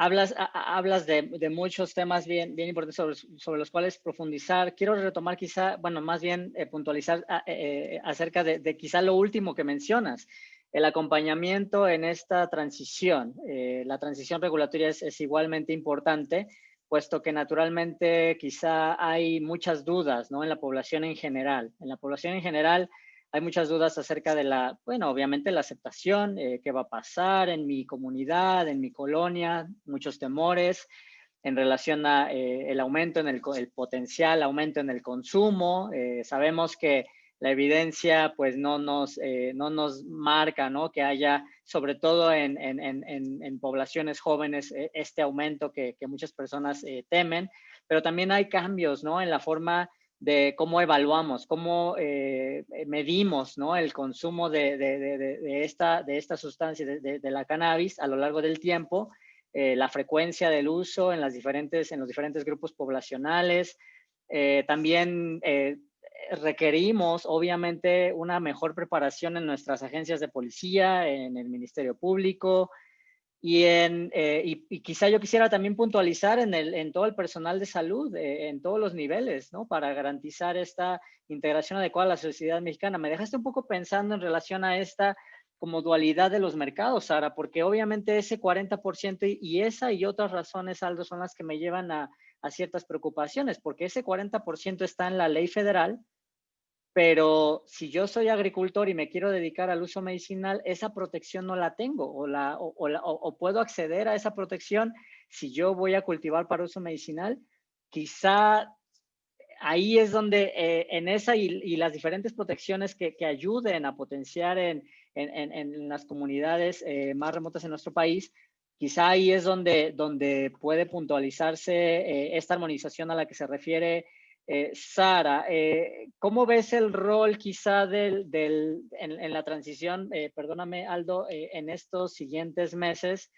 Hablas Hablas de muchos temas bien importantes sobre los cuales profundizar. Quiero retomar quizá, bueno, más bien puntualizar acerca de quizá lo último que mencionas, el acompañamiento en esta transición. La transición regulatoria es igualmente importante, puesto que naturalmente quizá hay muchas dudas, ¿no? En la población en general. En la población en general hay muchas dudas acerca de bueno, obviamente la aceptación, qué va a pasar en mi comunidad, en mi colonia, muchos temores en relación a el aumento el potencial aumento en el consumo. Sabemos que la evidencia pues no nos marca, ¿no? Que haya, sobre todo en poblaciones jóvenes, este aumento que muchas personas temen, pero también hay cambios, ¿no? En la forma de cómo evaluamos, cómo medimos, ¿no? El consumo de esta sustancia, de la cannabis a lo largo del tiempo, la frecuencia del uso en los diferentes grupos poblacionales. También requerimos, obviamente, una mejor preparación en nuestras agencias de policía, en el Ministerio Público, y quizá yo quisiera también puntualizar en todo el personal de salud, en todos los niveles, ¿no? Para garantizar esta integración adecuada a la sociedad mexicana. Me dejaste un poco pensando en relación a esta como dualidad de los mercados, Sara, porque obviamente ese 40% y esa y otras razones, Aldo, son las que me llevan a ciertas preocupaciones, porque ese 40% está en la ley federal, pero si yo soy agricultor y me quiero dedicar al uso medicinal, esa protección no la tengo o puedo acceder a esa protección si yo voy a cultivar para uso medicinal, quizá ahí es donde en esa y las diferentes protecciones que ayuden a potenciar en las comunidades más remotas en nuestro país, quizá ahí es donde puede puntualizarse esta armonización a la que se refiere Sara. ¿Cómo ves el rol quizá en la transición, perdóname Aldo, en estos siguientes meses?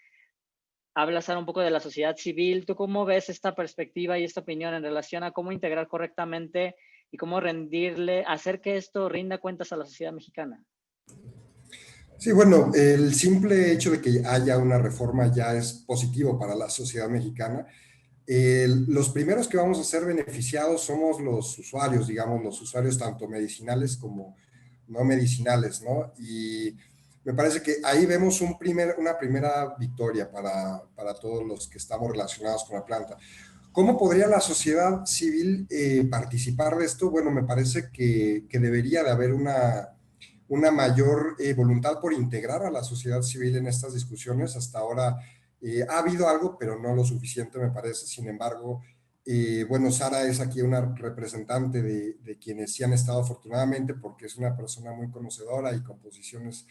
Hablas ahora un poco de la sociedad civil. ¿Tú cómo ves esta perspectiva y esta opinión en relación a cómo integrar correctamente y cómo hacer que esto rinda cuentas a la sociedad mexicana? Sí, bueno, el simple hecho de que haya una reforma ya es positivo para la sociedad mexicana. Los primeros que vamos a ser beneficiados somos los usuarios, digamos, los usuarios tanto medicinales como no medicinales, ¿no? Y me parece que ahí vemos una primera victoria para todos los que estamos relacionados con la planta. ¿Cómo podría la sociedad civil participar de esto? Bueno, me parece que debería de haber una mayor voluntad por integrar a la sociedad civil en estas discusiones. Hasta ahora ha habido algo, pero no lo suficiente, me parece. Sin embargo, bueno, Sara es aquí una representante de quienes sí han estado afortunadamente, porque es una persona muy conocedora y con posiciones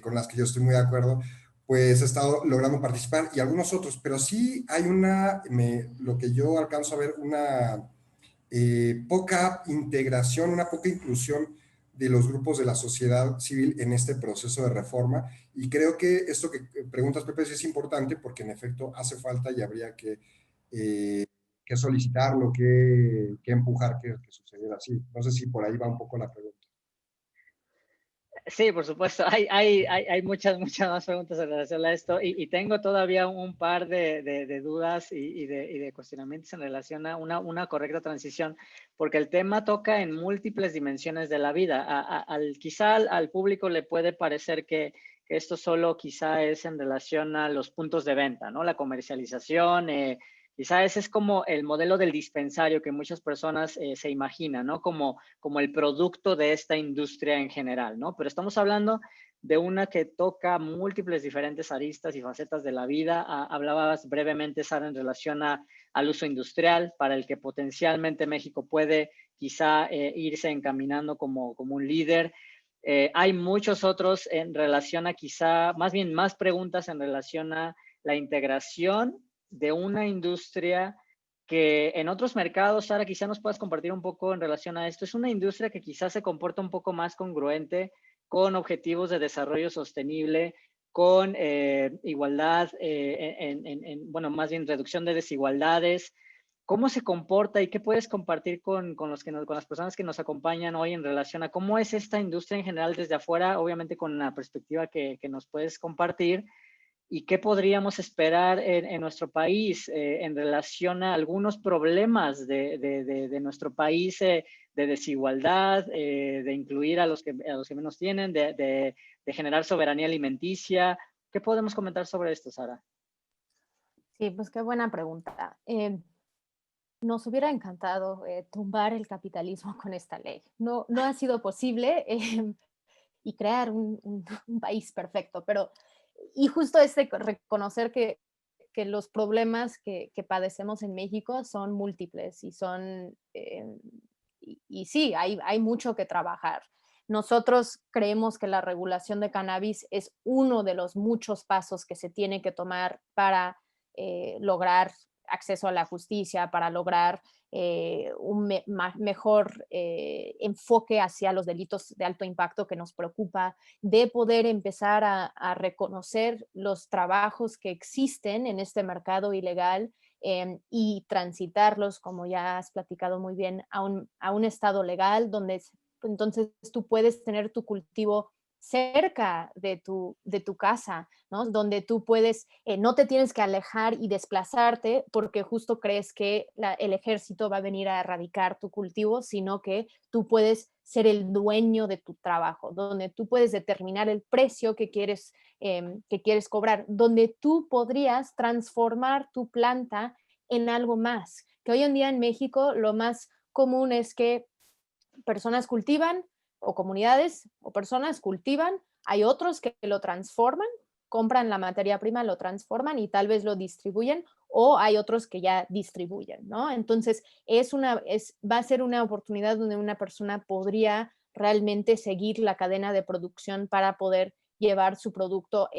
con las que yo estoy muy de acuerdo, pues ha estado logrando participar y algunos otros, pero sí hay lo que yo alcanzo a ver, una poca integración, una poca inclusión de los grupos de la sociedad civil en este proceso de reforma. Y creo que esto que preguntas, Pepe, sí es importante porque en efecto hace falta y habría que solicitarlo, que empujar que sucediera así. No sé si por ahí va un poco la pregunta. Sí, por supuesto. Hay muchas más preguntas en relación a esto y tengo todavía un par de dudas y de cuestionamientos en relación a una correcta transición, porque el tema toca en múltiples dimensiones de la vida. Quizá al público le puede parecer que esto solo quizá es en relación a los puntos de venta, ¿no? La comercialización, quizá ese es como el modelo del dispensario que muchas personas se imaginan, ¿no? Como el producto de esta industria en general, ¿no? Pero estamos hablando de una que toca múltiples diferentes aristas y facetas de la vida. Hablabas brevemente, Sara, en relación al uso industrial, para el que potencialmente México puede quizá irse encaminando como un líder. Hay muchos otros en relación a quizá, más bien más preguntas en relación a la integración de una industria que en otros mercados, Sara, quizá nos puedas compartir un poco en relación a esto. Es una industria que quizás se comporta un poco más congruente con objetivos de desarrollo sostenible, con igualdad, bueno, más bien reducción de desigualdades. ¿Cómo se comporta y qué puedes compartir con las personas que nos acompañan hoy en relación a cómo es esta industria en general desde afuera, obviamente con la perspectiva que nos puedes compartir? ¿Y qué podríamos esperar en nuestro país en relación a algunos problemas de nuestro país de desigualdad, de incluir a los que menos tienen, de generar soberanía alimenticia? ¿Qué podemos comentar sobre esto, Sara? Sí, pues qué buena pregunta. Nos hubiera encantado tumbar el capitalismo con esta ley. No, no ha sido posible y crear un país perfecto, pero y justo reconocer que los problemas que padecemos en México son múltiples y son, y sí, hay mucho que trabajar. Nosotros creemos que la regulación de cannabis es uno de los muchos pasos que se tiene que tomar para lograr acceso a la justicia, para lograr mejor enfoque hacia los delitos de alto impacto que nos preocupa, de poder empezar a reconocer los trabajos que existen en este mercado ilegal y transitarlos, como ya has platicado muy bien, a un estado legal donde entonces tú puedes tener tu cultivo cerca de tu casa, ¿no? Donde tú puedes, no te tienes que alejar y desplazarte porque justo crees que el ejército va a venir a erradicar tu cultivo, sino que tú puedes ser el dueño de tu trabajo, donde tú puedes determinar el precio que quieres cobrar, donde tú podrías transformar tu planta en algo más. Que hoy en día en México lo más común es que personas cultivan o comunidades o personas cultivan, hay otros que lo transforman, compran la materia prima, lo transforman y tal vez lo distribuyen, o hay otros que ya distribuyen, ¿no? Entonces, va a ser una oportunidad donde una persona podría realmente seguir la cadena de producción para poder llevar su producto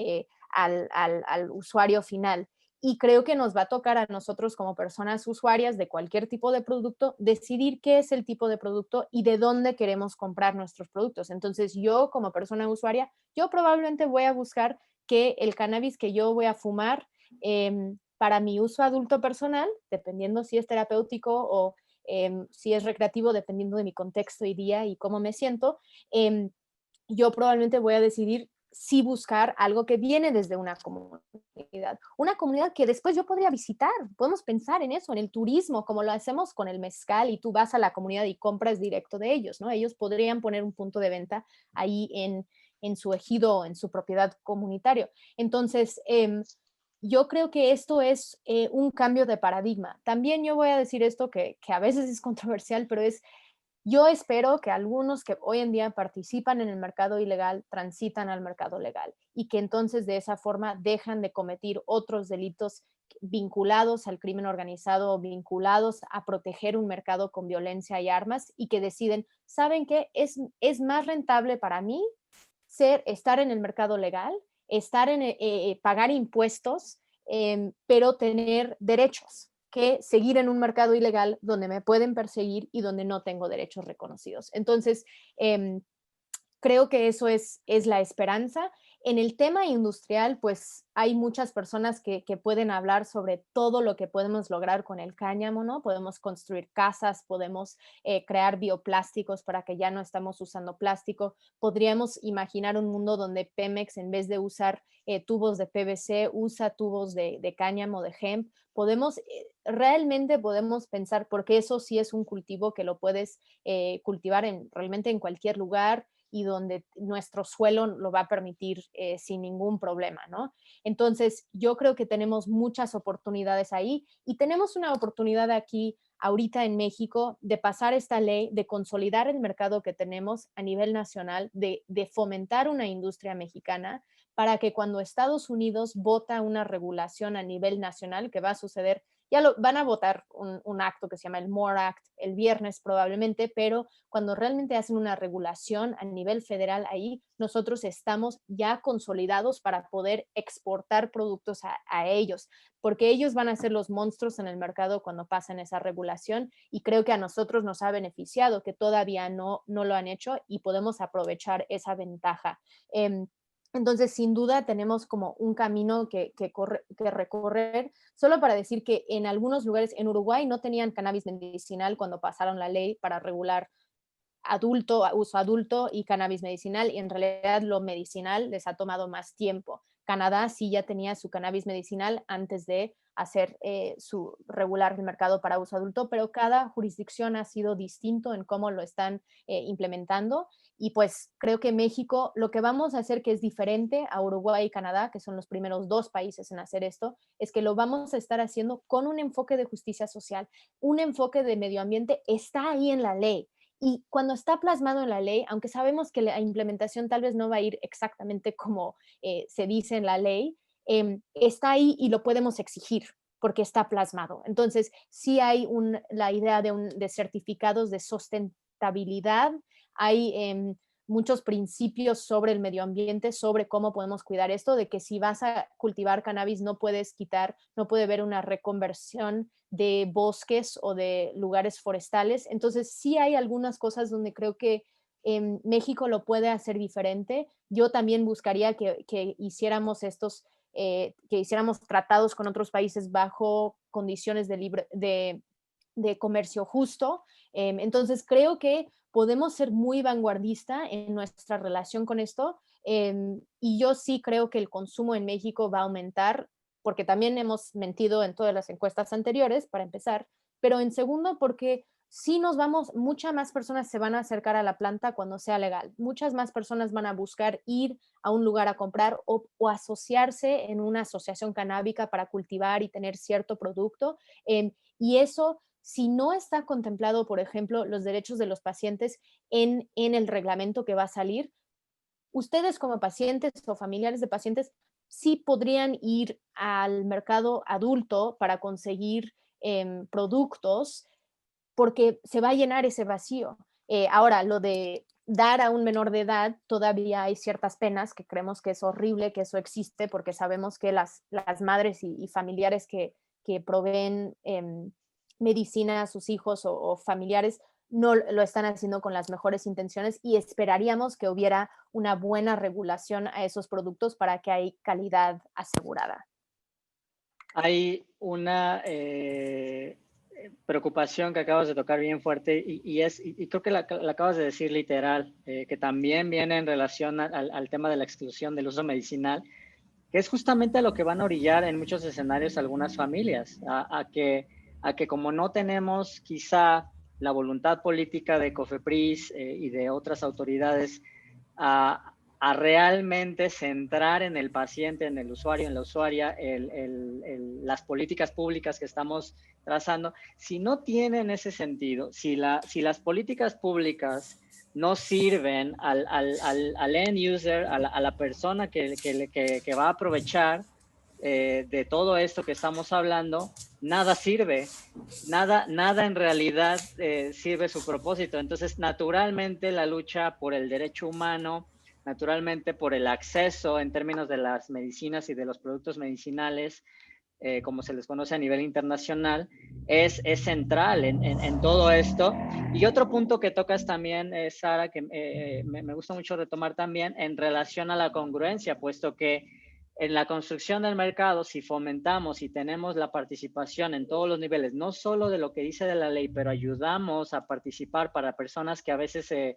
al usuario final. Y creo que nos va a tocar a nosotros como personas usuarias de cualquier tipo de producto decidir qué es el tipo de producto y de dónde queremos comprar nuestros productos. Entonces yo como persona usuaria, yo probablemente voy a buscar que el cannabis que yo voy a fumar para mi uso adulto personal, dependiendo si es terapéutico o si es recreativo, dependiendo de mi contexto y día y cómo me siento, yo probablemente voy a decidir sí buscar algo que viene desde una comunidad que después yo podría visitar. Podemos pensar en eso, en el turismo, como lo hacemos con el mezcal y tú vas a la comunidad y compras directo de ellos, ¿no? Ellos podrían poner un punto de venta ahí en su ejido, en su propiedad comunitario. Entonces, yo creo que esto es un cambio de paradigma. También yo voy a decir esto que a veces es controversial, pero yo espero que algunos que hoy en día participan en el mercado ilegal transitan al mercado legal y que entonces de esa forma dejan de cometer otros delitos vinculados al crimen organizado o vinculados a proteger un mercado con violencia y armas y que deciden, ¿saben qué? Es más rentable para mí estar en el mercado legal, pagar impuestos, pero tener derechos que seguir en un mercado ilegal donde me pueden perseguir y donde no tengo derechos reconocidos. Entonces, creo que eso es la esperanza. En el tema industrial, pues hay muchas personas que pueden hablar sobre todo lo que podemos lograr con el cáñamo, ¿no? Podemos construir casas, podemos crear bioplásticos para que ya no estamos usando plástico. Podríamos imaginar un mundo donde Pemex, en vez de usar tubos de PVC, usa tubos de cáñamo, de hemp. Realmente podemos pensar, porque eso sí es un cultivo que lo puedes cultivar realmente en cualquier lugar y donde nuestro suelo lo va a permitir sin ningún problema, ¿no? Entonces, yo creo que tenemos muchas oportunidades ahí y tenemos una oportunidad aquí ahorita en México de pasar esta ley, de consolidar el mercado que tenemos a nivel nacional, de fomentar una industria mexicana para que cuando Estados Unidos vota una regulación a nivel nacional, que va a suceder, van a votar un acto que se llama el MORE Act el viernes probablemente, pero cuando realmente hacen una regulación a nivel federal ahí, nosotros estamos ya consolidados para poder exportar productos a ellos, porque ellos van a ser los monstruos en el mercado cuando pasen esa regulación y creo que a nosotros nos ha beneficiado que todavía no lo han hecho y podemos aprovechar esa ventaja. Entonces, sin duda, tenemos como un camino que recorrer. Solo para decir que en algunos lugares, en Uruguay, no tenían cannabis medicinal cuando pasaron la ley para regular uso adulto y cannabis medicinal, y en realidad lo medicinal les ha tomado más tiempo. Canadá sí ya tenía su cannabis medicinal antes de hacer su regular el mercado para uso adulto, pero cada jurisdicción ha sido distinto en cómo lo están implementando. Y pues creo que México, lo que vamos a hacer que es diferente a Uruguay y Canadá, que son los primeros dos países en hacer esto, es que lo vamos a estar haciendo con un enfoque de justicia social, un enfoque de medio ambiente, está ahí en la ley. Y cuando está plasmado en la ley, aunque sabemos que la implementación tal vez no va a ir exactamente como se dice en la ley, está ahí y lo podemos exigir porque está plasmado. Entonces, sí hay la idea de certificados de sustentabilidad, hay muchos principios sobre el medio ambiente, sobre cómo podemos cuidar esto, de que si vas a cultivar cannabis no puede haber una reconversión de bosques o de lugares forestales. Entonces, sí hay algunas cosas donde creo que México lo puede hacer diferente. Yo también buscaría que hiciéramos que hiciéramos tratados con otros países bajo condiciones de comercio justo. Entonces, creo que podemos ser muy vanguardista en nuestra relación con esto. Y yo sí creo que el consumo en México va a aumentar, porque también hemos mentido en todas las encuestas anteriores, para empezar, pero en segundo, porque sí muchas más personas se van a acercar a la planta cuando sea legal, muchas más personas van a buscar ir a un lugar a comprar o asociarse en una asociación canábica para cultivar y tener cierto producto, y eso, si no está contemplado, por ejemplo, los derechos de los pacientes en el reglamento que va a salir, ustedes como pacientes o familiares de pacientes sí podrían ir al mercado adulto para conseguir productos porque se va a llenar ese vacío. Ahora, lo de dar a un menor de edad, todavía hay ciertas penas que creemos que es horrible que eso existe, porque sabemos que las madres y familiares que proveen medicina a sus hijos o familiares no lo están haciendo con las mejores intenciones y esperaríamos que hubiera una buena regulación a esos productos para que haya calidad asegurada. Hay una preocupación que acabas de tocar bien fuerte y creo que la acabas de decir literal, que también viene en relación al tema de la exclusión del uso medicinal, que es justamente lo que van a orillar en muchos escenarios algunas familias, a que como no tenemos quizá la voluntad política de COFEPRIS y de otras autoridades a realmente centrar en el paciente, en el usuario, en la usuaria, las políticas públicas que estamos trazando, si no tienen ese sentido, si las políticas públicas no sirven al end user, a la persona que va a aprovechar de todo esto que estamos hablando, nada sirve, nada en realidad sirve su propósito. Entonces, naturalmente, la lucha por el derecho humano, naturalmente por el acceso en términos de las medicinas y de los productos medicinales, como se les conoce a nivel internacional, es central en todo esto. Y otro punto que tocas también, Sara, que me gusta mucho retomar también en relación a la congruencia, puesto que en la construcción del mercado, si fomentamos y tenemos la participación en todos los niveles, no solo de lo que dice de la ley, pero ayudamos a participar para personas que a veces se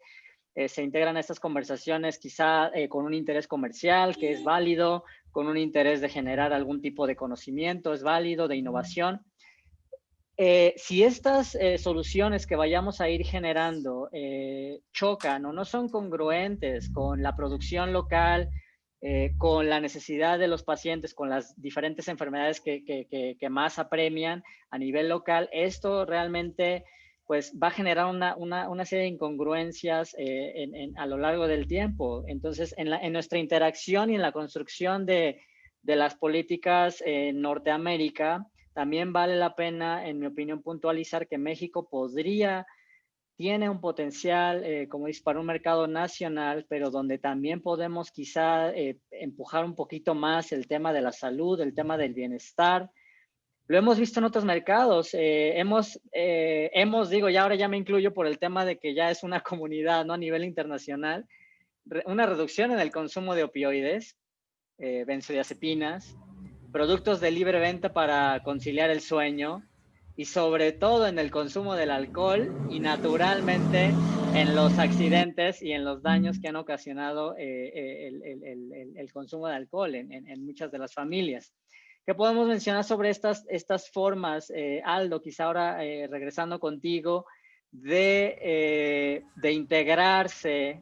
integran a estas conversaciones quizá con un interés comercial que es válido, con un interés de generar algún tipo de conocimiento, es válido, de innovación. Si estas soluciones que vayamos a ir generando chocan o no son congruentes con la producción local, con la necesidad de los pacientes, con las diferentes enfermedades que más apremian a nivel local, esto realmente pues va a generar una serie de incongruencias a lo largo del tiempo. Entonces, en nuestra interacción y en la construcción de las políticas en Norteamérica, también vale la pena, en mi opinión, puntualizar que México tiene un potencial, como dices, para un mercado nacional, pero donde también podemos quizá empujar un poquito más el tema de la salud, el tema del bienestar. Lo hemos visto en otros mercados. Digo, ya ahora ya me incluyo por el tema de que ya es una comunidad, ¿no? A nivel internacional, una reducción en el consumo de opioides, benzodiazepinas, productos de libre venta para conciliar el sueño y sobre todo en el consumo del alcohol y naturalmente en los accidentes y en los daños que han ocasionado el consumo de alcohol en muchas de las familias. ¿Qué podemos mencionar sobre estas formas, Aldo, quizá ahora regresando contigo, de integrarse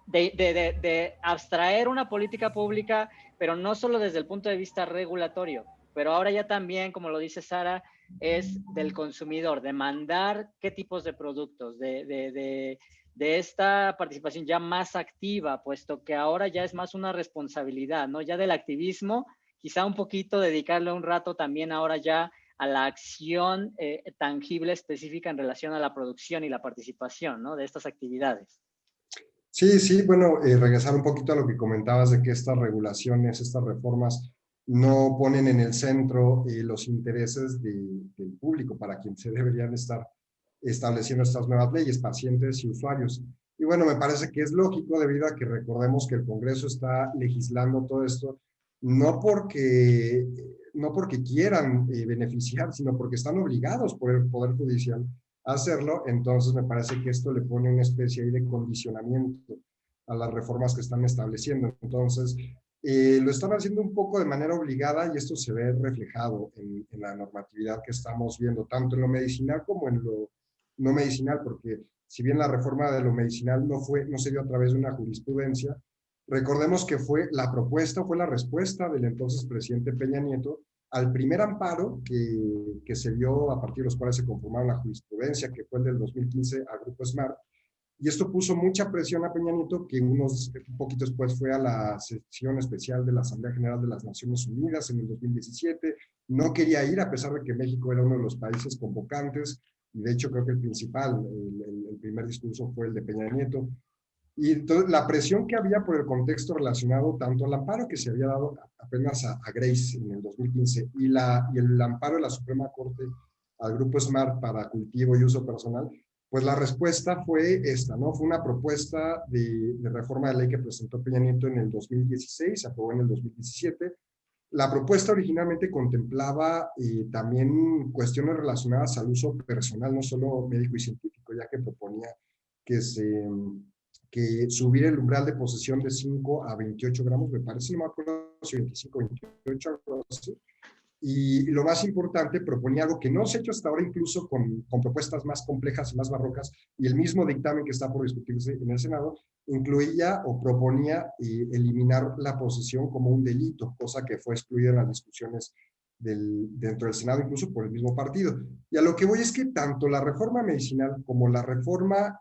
de abstraer una política pública, pero no solo desde el punto de vista regulatorio, pero ahora ya también, como lo dice Sara, es del consumidor, demandar qué tipos de productos, de esta participación ya más activa, puesto que ahora ya es más una responsabilidad, ¿no? Ya del activismo, quizá un poquito dedicarle un rato también ahora ya a la acción tangible específica en relación a la producción y la participación, ¿no? De estas actividades. Sí, sí, bueno, regresar un poquito a lo que comentabas de que estas regulaciones, estas reformas no ponen en el centro los intereses del público para quien se deberían estar estableciendo estas nuevas leyes, pacientes y usuarios. Y bueno, me parece que es lógico debido a que recordemos que el Congreso está legislando todo esto, no porque quieran beneficiar, sino porque están obligados por el Poder Judicial hacerlo. Entonces me parece que esto le pone una especie de condicionamiento a las reformas que están estableciendo. Entonces, lo están haciendo un poco de manera obligada y esto se ve reflejado en la normatividad que estamos viendo, tanto en lo medicinal como en lo no medicinal, porque si bien la reforma de lo medicinal no se dio a través de una jurisprudencia, recordemos que fue la respuesta del entonces presidente Peña Nieto al primer amparo que se dio a partir de los cuales se conformaron la jurisprudencia, que fue el del 2015 al Grupo Smart, Y esto puso mucha presión a Peña Nieto, que un poquito después fue a la sesión especial de la Asamblea General de las Naciones Unidas en el 2017. No quería ir, a pesar de que México era uno de los países convocantes, y de hecho creo que el principal, el primer discurso fue el de Peña Nieto. Y entonces la presión que había por el contexto relacionado tanto al amparo que se había dado apenas a Grace en el 2015 y el amparo de la Suprema Corte al Grupo Smart para cultivo y uso personal, pues la respuesta fue esta, ¿no? Fue una propuesta de reforma de ley que presentó Peña Nieto en el 2016, se aprobó en el 2017. La propuesta originalmente contemplaba también cuestiones relacionadas al uso personal, no solo médico y científico, ya que proponía que subir el umbral de posesión de 5 a 28 gramos, me parece, no me acuerdo si 25 o 28, algo así. Y lo más importante, proponía algo que no se ha hecho hasta ahora, incluso con propuestas más complejas y más barrocas, y el mismo dictamen que está por discutirse en el Senado, incluía o proponía eliminar la posesión como un delito, cosa que fue excluida en las discusiones dentro del Senado, incluso por el mismo partido. Y a lo que voy es que tanto la reforma medicinal como la reforma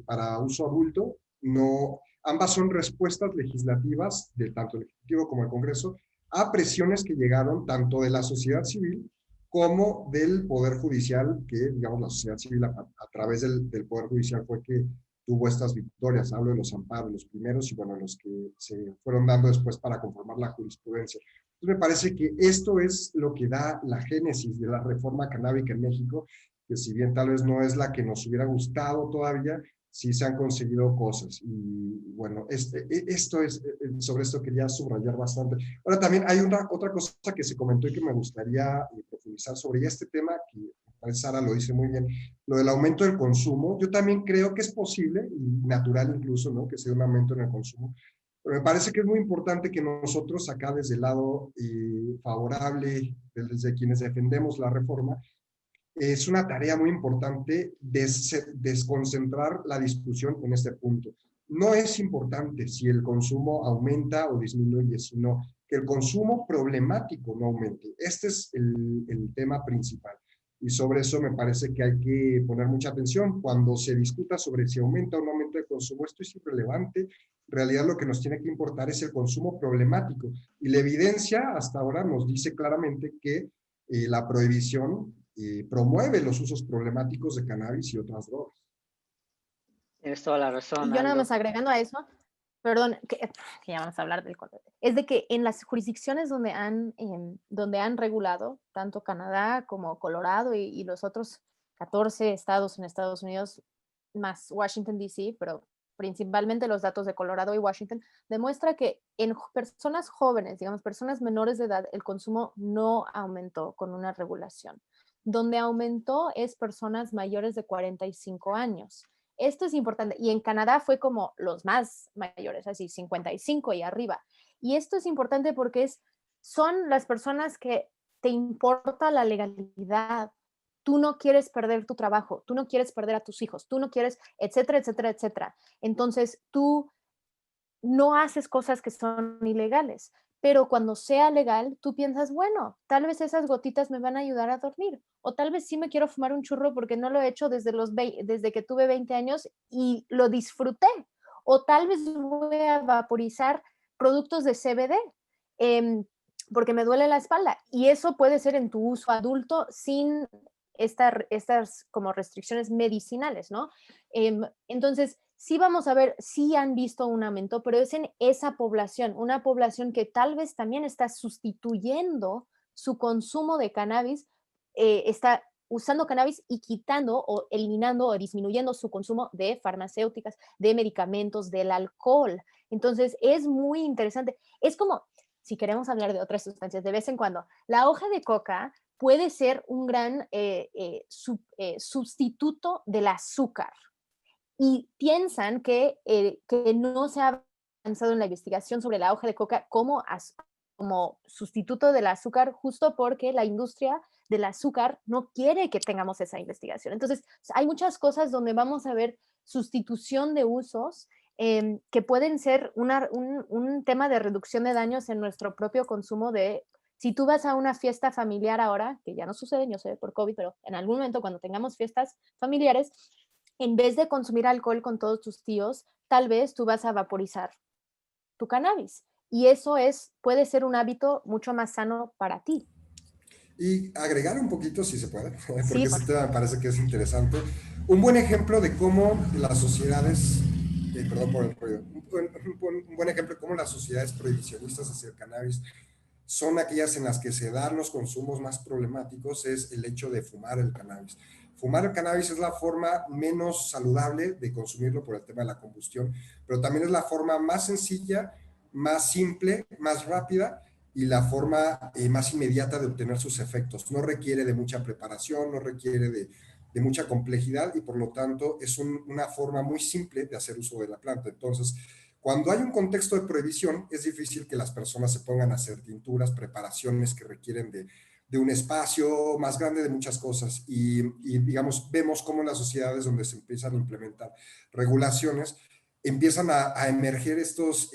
para uso adulto, ambas son respuestas legislativas de tanto el Ejecutivo como el Congreso a presiones que llegaron tanto de la sociedad civil como del Poder Judicial, que, digamos, la sociedad civil a través del Poder Judicial fue que tuvo estas victorias. Hablo de los amparos, los primeros, y bueno, los que se fueron dando después para conformar la jurisprudencia. Entonces me parece que esto es lo que da la génesis de la reforma canábica en México, que si bien tal vez no es la que nos hubiera gustado todavía, sí se han conseguido cosas. Y bueno, sobre esto quería subrayar bastante. Ahora también hay otra cosa que se comentó y que me gustaría profundizar sobre este tema, que Sara lo dice muy bien, lo del aumento del consumo. Yo también creo que es posible, y natural incluso, ¿no?, que sea un aumento en el consumo. Pero me parece que es muy importante que nosotros acá desde el lado favorable, desde quienes defendemos la reforma, es una tarea muy importante desconcentrar la discusión en este punto. No es importante si el consumo aumenta o disminuye, sino que el consumo problemático no aumente. Este es el tema principal. Y sobre eso me parece que hay que poner mucha atención. Cuando se discuta sobre si aumenta o no aumenta el consumo, esto es irrelevante. En realidad lo que nos tiene que importar es el consumo problemático. Y la evidencia hasta ahora nos dice claramente que la prohibición promueve los usos problemáticos de cannabis y otras drogas. Tienes toda la razón, Y yo nada Aldo. más agregando a eso, perdón, que ya vamos a hablar del contexto, es de que en las jurisdicciones donde han regulado, tanto Canadá como Colorado y los otros 14 estados en Estados Unidos, más Washington, D.C., pero principalmente los datos de Colorado y Washington, demuestra que en personas jóvenes, digamos, personas menores de edad, el consumo no aumentó con una regulación. Donde aumentó es personas mayores de 45 años. Esto es importante. Y en Canadá fue como los más mayores, así 55 y arriba. Y esto es importante porque son las personas que te importa la legalidad. Tú no quieres perder tu trabajo, tú no quieres perder a tus hijos, tú no quieres, etcétera, etcétera, etcétera. Entonces, tú no haces cosas que son ilegales, pero cuando sea legal, tú piensas, bueno, tal vez esas gotitas me van a ayudar a dormir, o tal vez sí me quiero fumar un churro porque no lo he hecho desde que tuve 20 años y lo disfruté, o tal vez voy a vaporizar productos de CBD porque me duele la espalda, y eso puede ser en tu uso adulto sin estas como restricciones medicinales, ¿no? Entonces, sí vamos a ver, sí han visto un aumento, pero es en esa población, una población que tal vez también está sustituyendo su consumo de cannabis, está usando cannabis y quitando o eliminando o disminuyendo su consumo de farmacéuticas, de medicamentos, del alcohol. Entonces, es muy interesante. Es como, si queremos hablar de otras sustancias, de vez en cuando, la hoja de coca puede ser un gran sustituto del azúcar. Y piensan que no se ha avanzado en la investigación sobre la hoja de coca como sustituto del azúcar, justo porque la industria del azúcar no quiere que tengamos esa investigación. Entonces, hay muchas cosas donde vamos a ver sustitución de usos que pueden ser un tema de reducción de daños en nuestro propio consumo de... Si tú vas a una fiesta familiar ahora, que ya no sucede, yo sé por COVID, pero en algún momento cuando tengamos fiestas familiares, en vez de consumir alcohol con todos tus tíos, tal vez tú vas a vaporizar tu cannabis. Y eso puede ser un hábito mucho más sano para ti. Y agregar un poquito, si se puede, Sí, porque por ese favor. tema me parece que es interesante. Un buen ejemplo de cómo las sociedades, perdón por el ruido, un buen ejemplo de cómo las sociedades prohibicionistas hacia el cannabis son aquellas en las que se dan los consumos más problemáticos, es el hecho de fumar el cannabis. Fumar el cannabis es la forma menos saludable de consumirlo por el tema de la combustión, pero también es la forma más sencilla, más simple, más rápida y la forma más inmediata de obtener sus efectos. No requiere de mucha preparación, no requiere de mucha complejidad y por lo tanto es una forma muy simple de hacer uso de la planta. Entonces, cuando hay un contexto de prohibición, es difícil que las personas se pongan a hacer tinturas, preparaciones que requieren de un espacio más grande, de muchas cosas. Y, digamos, vemos cómo en las sociedades donde se empiezan a implementar regulaciones, empiezan a emerger estos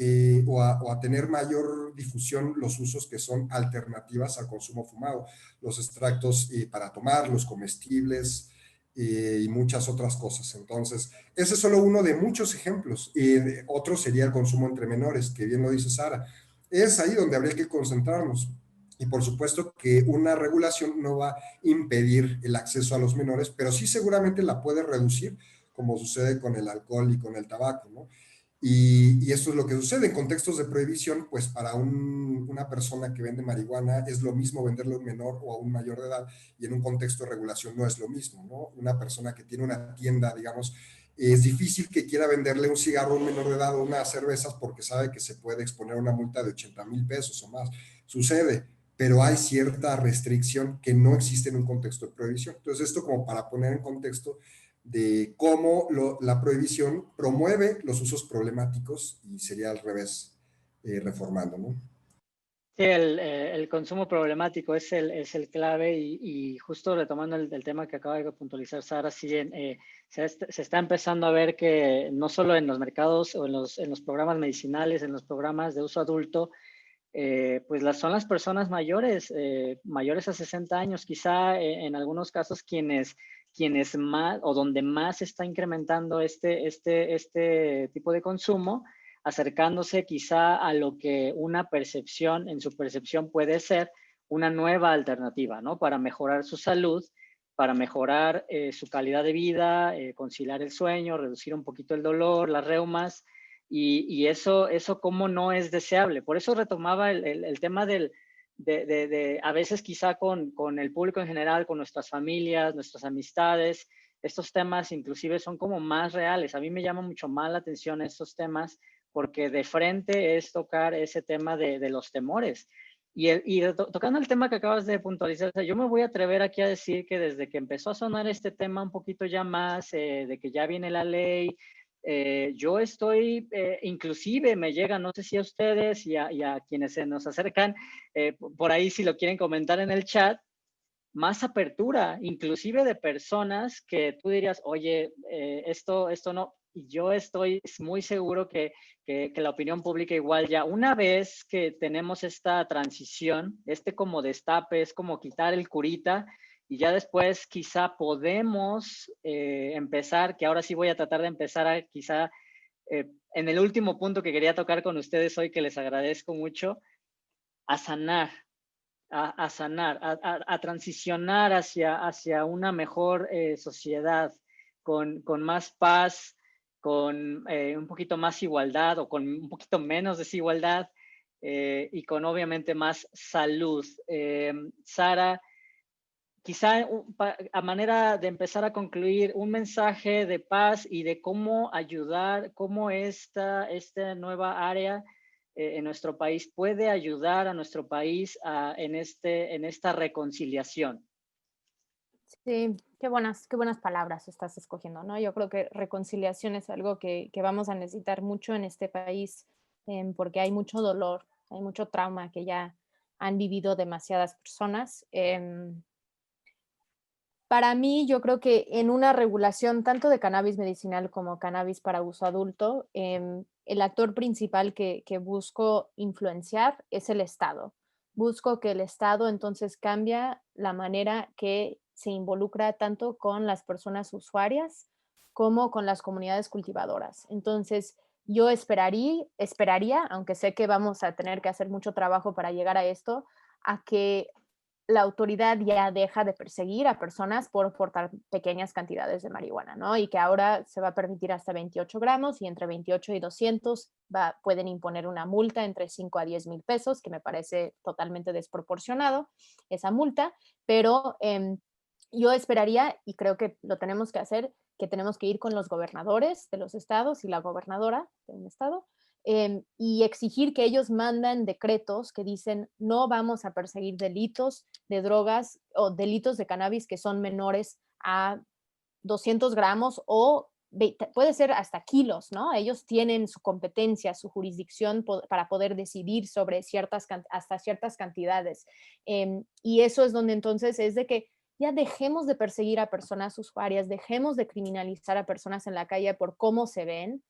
o a tener mayor difusión los usos que son alternativas al consumo fumado, los extractos para tomar, los comestibles y muchas otras cosas. Entonces, ese es solo uno de muchos ejemplos. Otro sería el consumo entre menores, que bien lo dice Sara. Es ahí donde habría que concentrarnos. Y por supuesto que una regulación no va a impedir el acceso a los menores, pero sí seguramente la puede reducir, como sucede con el alcohol y con el tabaco, ¿no? Y esto es lo que sucede en contextos de prohibición, pues para una persona que vende marihuana es lo mismo venderle a un menor o a un mayor de edad, y en un contexto de regulación no es lo mismo, ¿no? Una persona que tiene una tienda, digamos, es difícil que quiera venderle un cigarro a un menor de edad o unas cervezas porque sabe que se puede exponer a una multa de 80,000 pesos o más. Sucede, pero hay cierta restricción que no existe en un contexto de prohibición. Entonces, esto como para poner en contexto de cómo la prohibición promueve los usos problemáticos y sería al revés, reformando, ¿no? Sí, el consumo problemático es el clave y justo retomando el tema que acaba de puntualizar Sara, sí, se está empezando a ver que no solo en los mercados o en los programas medicinales, en los programas de uso adulto, pues son las personas mayores, mayores a 60 años, quizá en algunos casos quienes más o donde más se está incrementando este tipo de consumo, acercándose quizá a lo que una percepción, en su percepción puede ser una nueva alternativa, ¿no? Para mejorar su salud, para mejorar su calidad de vida, conciliar el sueño, reducir un poquito el dolor, las reumas, y eso como no es deseable. Por eso retomaba el tema de a veces quizá con el público en general, con nuestras familias, nuestras amistades, estos temas inclusive son como más reales. A mí me llama mucho más la atención estos temas porque de frente es tocar ese tema de los temores. Tocando el tema que acabas de puntualizar, yo me voy a atrever aquí a decir que desde que empezó a sonar este tema un poquito ya más, de que ya viene la ley, yo estoy, inclusive me llega, no sé si a ustedes y a quienes se nos acercan, por ahí si lo quieren comentar en el chat, más apertura, inclusive de personas que tú dirías, oye, esto no, y yo estoy muy seguro que la opinión pública igual ya, una vez que tenemos esta transición, como destape, es como quitar el curita, y ya después quizá podemos empezar, que ahora sí voy a tratar de empezar a quizá en el último punto que quería tocar con ustedes hoy, que les agradezco mucho, a sanar, a sanar, a transicionar hacia una mejor sociedad, con más paz, con un poquito más igualdad o con un poquito menos desigualdad y con obviamente más salud. Sara, quizá a manera de empezar a concluir, un mensaje de paz y de cómo ayudar, cómo esta nueva área en nuestro país puede ayudar a nuestro país en esta reconciliación. Sí, qué buenas palabras estás escogiendo, ¿no? Yo creo que reconciliación es algo que vamos a necesitar mucho en este país, porque hay mucho dolor, hay mucho trauma que ya han vivido demasiadas personas. Para mí, yo creo que en una regulación tanto de cannabis medicinal como cannabis para uso adulto, el actor principal que busco influenciar es el Estado. Busco que el Estado entonces cambia la manera que se involucra tanto con las personas usuarias como con las comunidades cultivadoras. Entonces, yo esperaría, aunque sé que vamos a tener que hacer mucho trabajo para llegar a esto, a que la autoridad ya deja de perseguir a personas por portar pequeñas cantidades de marihuana, ¿no? Y que ahora se va a permitir hasta 28 gramos y entre 28 y 200 pueden imponer una multa entre 5 a 10 mil pesos, que me parece totalmente desproporcionado esa multa, pero yo esperaría, y creo que lo tenemos que hacer, que tenemos que ir con los gobernadores de los estados y la gobernadora de un estado y exigir que ellos mandan decretos que dicen no vamos a perseguir delitos de drogas o delitos de cannabis que son menores a 200 gramos o puede ser hasta kilos, ¿no? Ellos tienen su competencia, su jurisdicción para poder decidir sobre hasta ciertas cantidades. Y eso es donde entonces es de que ya dejemos de perseguir a personas usuarias, dejemos de criminalizar a personas en la calle por cómo se ven,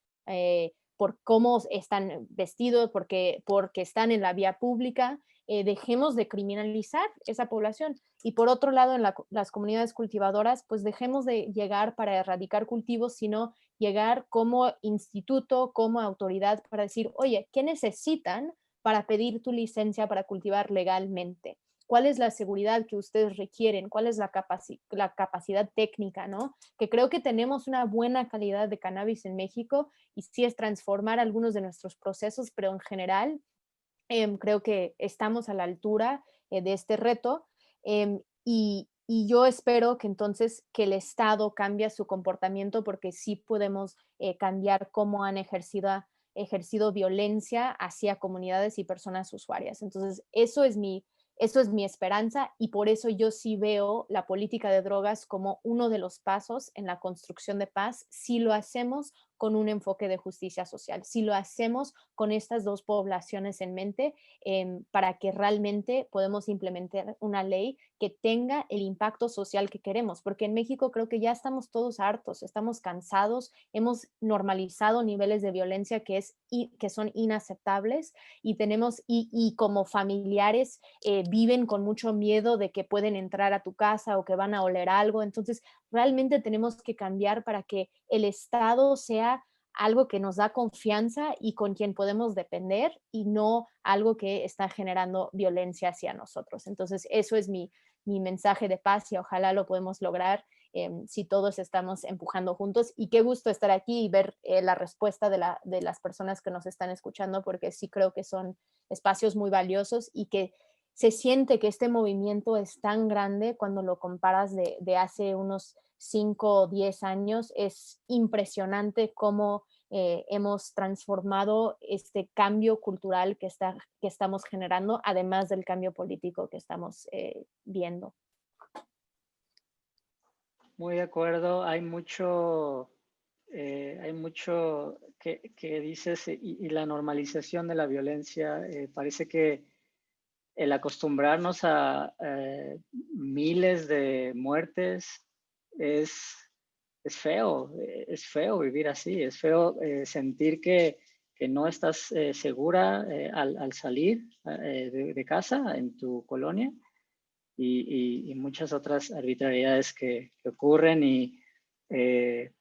por cómo están vestidos, porque están en la vía pública, dejemos de criminalizar esa población. Y por otro lado, en las comunidades cultivadoras, pues dejemos de llegar para erradicar cultivos, sino llegar como instituto, como autoridad para decir, oye, ¿qué necesitan para pedir tu licencia para cultivar legalmente? ¿Cuál es la seguridad que ustedes requieren? ¿Cuál es la capacidad técnica, ¿no? Que creo que tenemos una buena calidad de cannabis en México y sí es transformar algunos de nuestros procesos, pero en general creo que estamos a la altura de este reto y yo espero que entonces que el Estado cambie su comportamiento porque sí podemos cambiar cómo han ejercido violencia hacia comunidades y personas usuarias. Entonces, eso es mi esperanza y por eso yo sí veo la política de drogas como uno de los pasos en la construcción de paz si lo hacemos con un enfoque de justicia social, si lo hacemos con estas dos poblaciones en mente, para que realmente podamos implementar una ley que tenga el impacto social que queremos, porque en México creo que ya estamos todos hartos, estamos cansados, hemos normalizado niveles de violencia que son inaceptables y como familiares viven con mucho miedo de que pueden entrar a tu casa o que van a oler algo, entonces realmente tenemos que cambiar para que el Estado sea algo que nos da confianza y con quien podemos depender y no algo que está generando violencia hacia nosotros. Entonces, eso es mi mensaje de paz y ojalá lo podemos lograr si todos estamos empujando juntos. Y qué gusto estar aquí y ver la respuesta de las personas que nos están escuchando, porque sí creo que son espacios muy valiosos y que se siente que este movimiento es tan grande cuando lo comparas de hace unos 5 o 10 años. Es impresionante cómo hemos transformado este cambio cultural que estamos generando, además del cambio político que estamos viendo. Muy de acuerdo, hay mucho que dices y la normalización de la violencia. Parece que el acostumbrarnos a miles de muertes es, es feo vivir así, es feo sentir que no estás segura al salir de casa en tu colonia y muchas otras arbitrariedades que ocurren y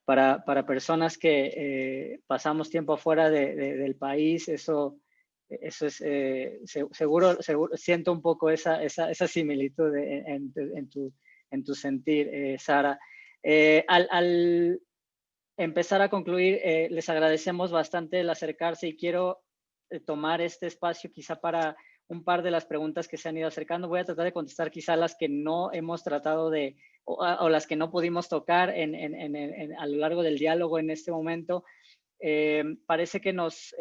para personas que pasamos tiempo afuera del país, eso es, seguro, siento un poco esa similitud en tu sentir, Sara. Al empezar a concluir, les agradecemos bastante el acercarse y quiero tomar este espacio quizá para un par de las preguntas que se han ido acercando. Voy a tratar de contestar quizá las que no hemos tratado o las que no pudimos tocar a lo largo del diálogo en este momento. Parece que nos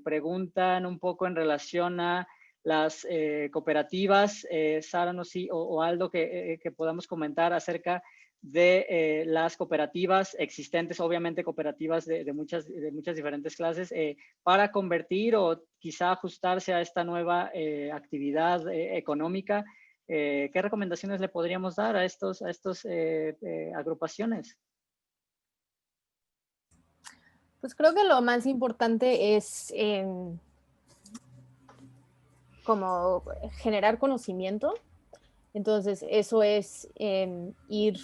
preguntan un poco en relación a las cooperativas. Sara, no sé, o Aldo, que podamos comentar acerca de las cooperativas existentes, obviamente cooperativas de muchas diferentes clases, para convertir o quizá ajustarse a esta nueva actividad económica. ¿Qué recomendaciones le podríamos dar a estos agrupaciones? Pues creo que lo más importante es como generar conocimiento. Entonces, eso es ir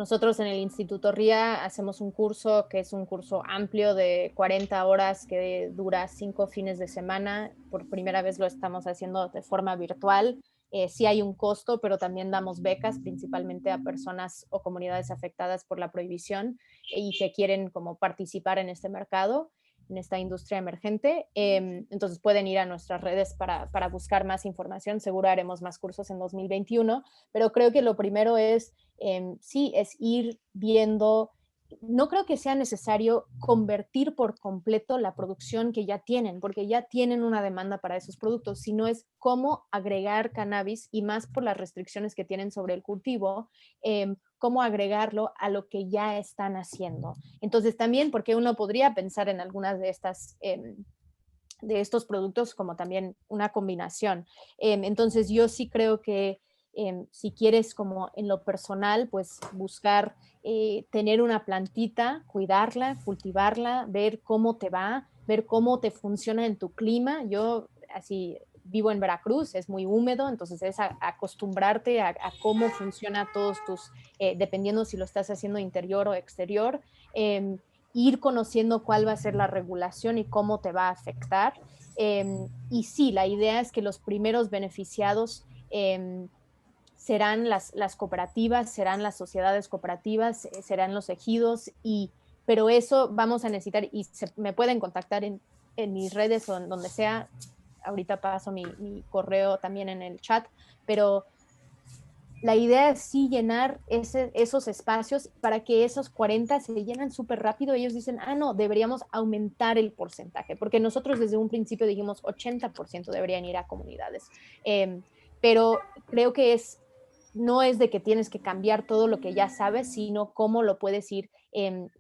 Nosotros en el Instituto RIA hacemos un curso que es un curso amplio de 40 horas que dura 5 fines de semana. Por primera vez lo estamos haciendo de forma virtual. Sí hay un costo, pero también damos becas principalmente a personas o comunidades afectadas por la prohibición y que quieren como participar en este mercado, en esta industria emergente. Entonces pueden ir a nuestras redes para buscar más información. Seguro haremos más cursos en 2021, pero creo que lo primero es, sí, es ir viendo. No creo que sea necesario convertir por completo la producción que ya tienen, porque ya tienen una demanda para esos productos, sino es cómo agregar cannabis, y más por las restricciones que tienen sobre el cultivo, cómo agregarlo a lo que ya están haciendo. Entonces también, porque uno podría pensar en algunas de estas de estos productos como también una combinación. Entonces yo sí creo que si quieres como en lo personal, pues buscar tener una plantita, cuidarla, cultivarla, ver cómo te va, ver cómo te funciona en tu clima. Yo así vivo en Veracruz, es muy húmedo, entonces es acostumbrarte a cómo funciona todos tus, dependiendo si lo estás haciendo interior o exterior, ir conociendo cuál va a ser la regulación y cómo te va a afectar. Y sí, la idea es que los primeros beneficiados serán las cooperativas, serán las sociedades cooperativas, serán los ejidos, pero eso vamos a necesitar, y me pueden contactar en mis redes o en donde sea. Ahorita paso mi correo también en el chat, pero la idea es sí llenar esos espacios para que esos 40 se llenan súper rápido. Ellos dicen, no, deberíamos aumentar el porcentaje, porque nosotros desde un principio dijimos 80% deberían ir a comunidades. Pero creo que no es de que tienes que cambiar todo lo que ya sabes, sino cómo lo puedes ir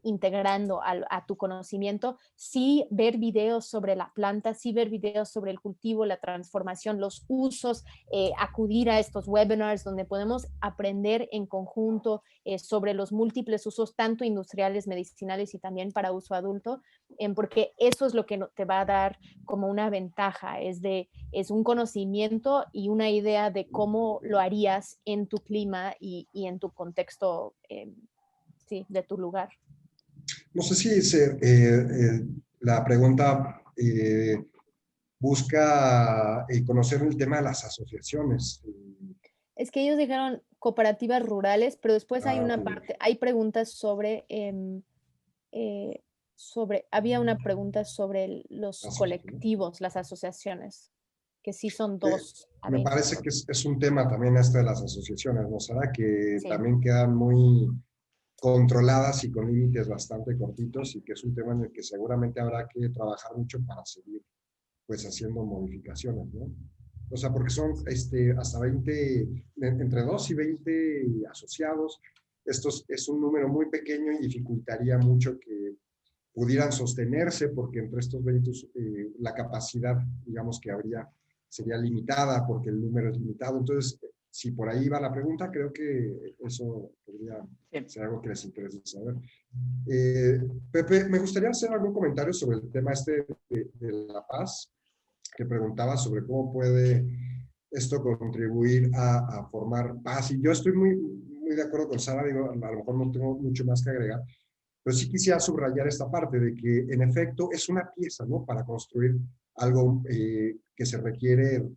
integrando a tu conocimiento. Sí ver videos sobre la planta, sí ver videos sobre el cultivo, la transformación, los usos, acudir a estos webinars donde podemos aprender en conjunto sobre los múltiples usos, tanto industriales, medicinales y también para uso adulto, porque eso es lo que te va a dar como una ventaja, es un conocimiento y una idea de cómo lo harías en tu clima y en tu contexto, sí, de tu lugar. No sé si la pregunta busca conocer el tema de las asociaciones. Es que ellos dijeron cooperativas rurales, pero después hay una parte, hay preguntas había una pregunta sobre los colectivos, las asociaciones, que sí son dos. Me parece que es un tema también esto de las asociaciones, ¿no, Sara? Que sí, también quedan muy controladas y con límites bastante cortitos, y que es un tema en el que seguramente habrá que trabajar mucho para seguir pues haciendo modificaciones, ¿no? O sea, porque son hasta 20, entre 2 y 20 asociados. Esto es un número muy pequeño y dificultaría mucho que pudieran sostenerse, porque entre estos 20 la capacidad, digamos, que habría sería limitada porque el número es limitado. Entonces, si por ahí va la pregunta, creo que eso podría ser algo que les interese saber. Pepe, me gustaría hacer algún comentario sobre el tema de la paz, que preguntaba sobre cómo puede esto contribuir a formar paz. Y yo estoy muy de acuerdo con Sara, digo, a lo mejor no tengo mucho más que agregar, pero sí quisiera subrayar esta parte de que en efecto es una pieza, ¿no? Para construir algo que se requiere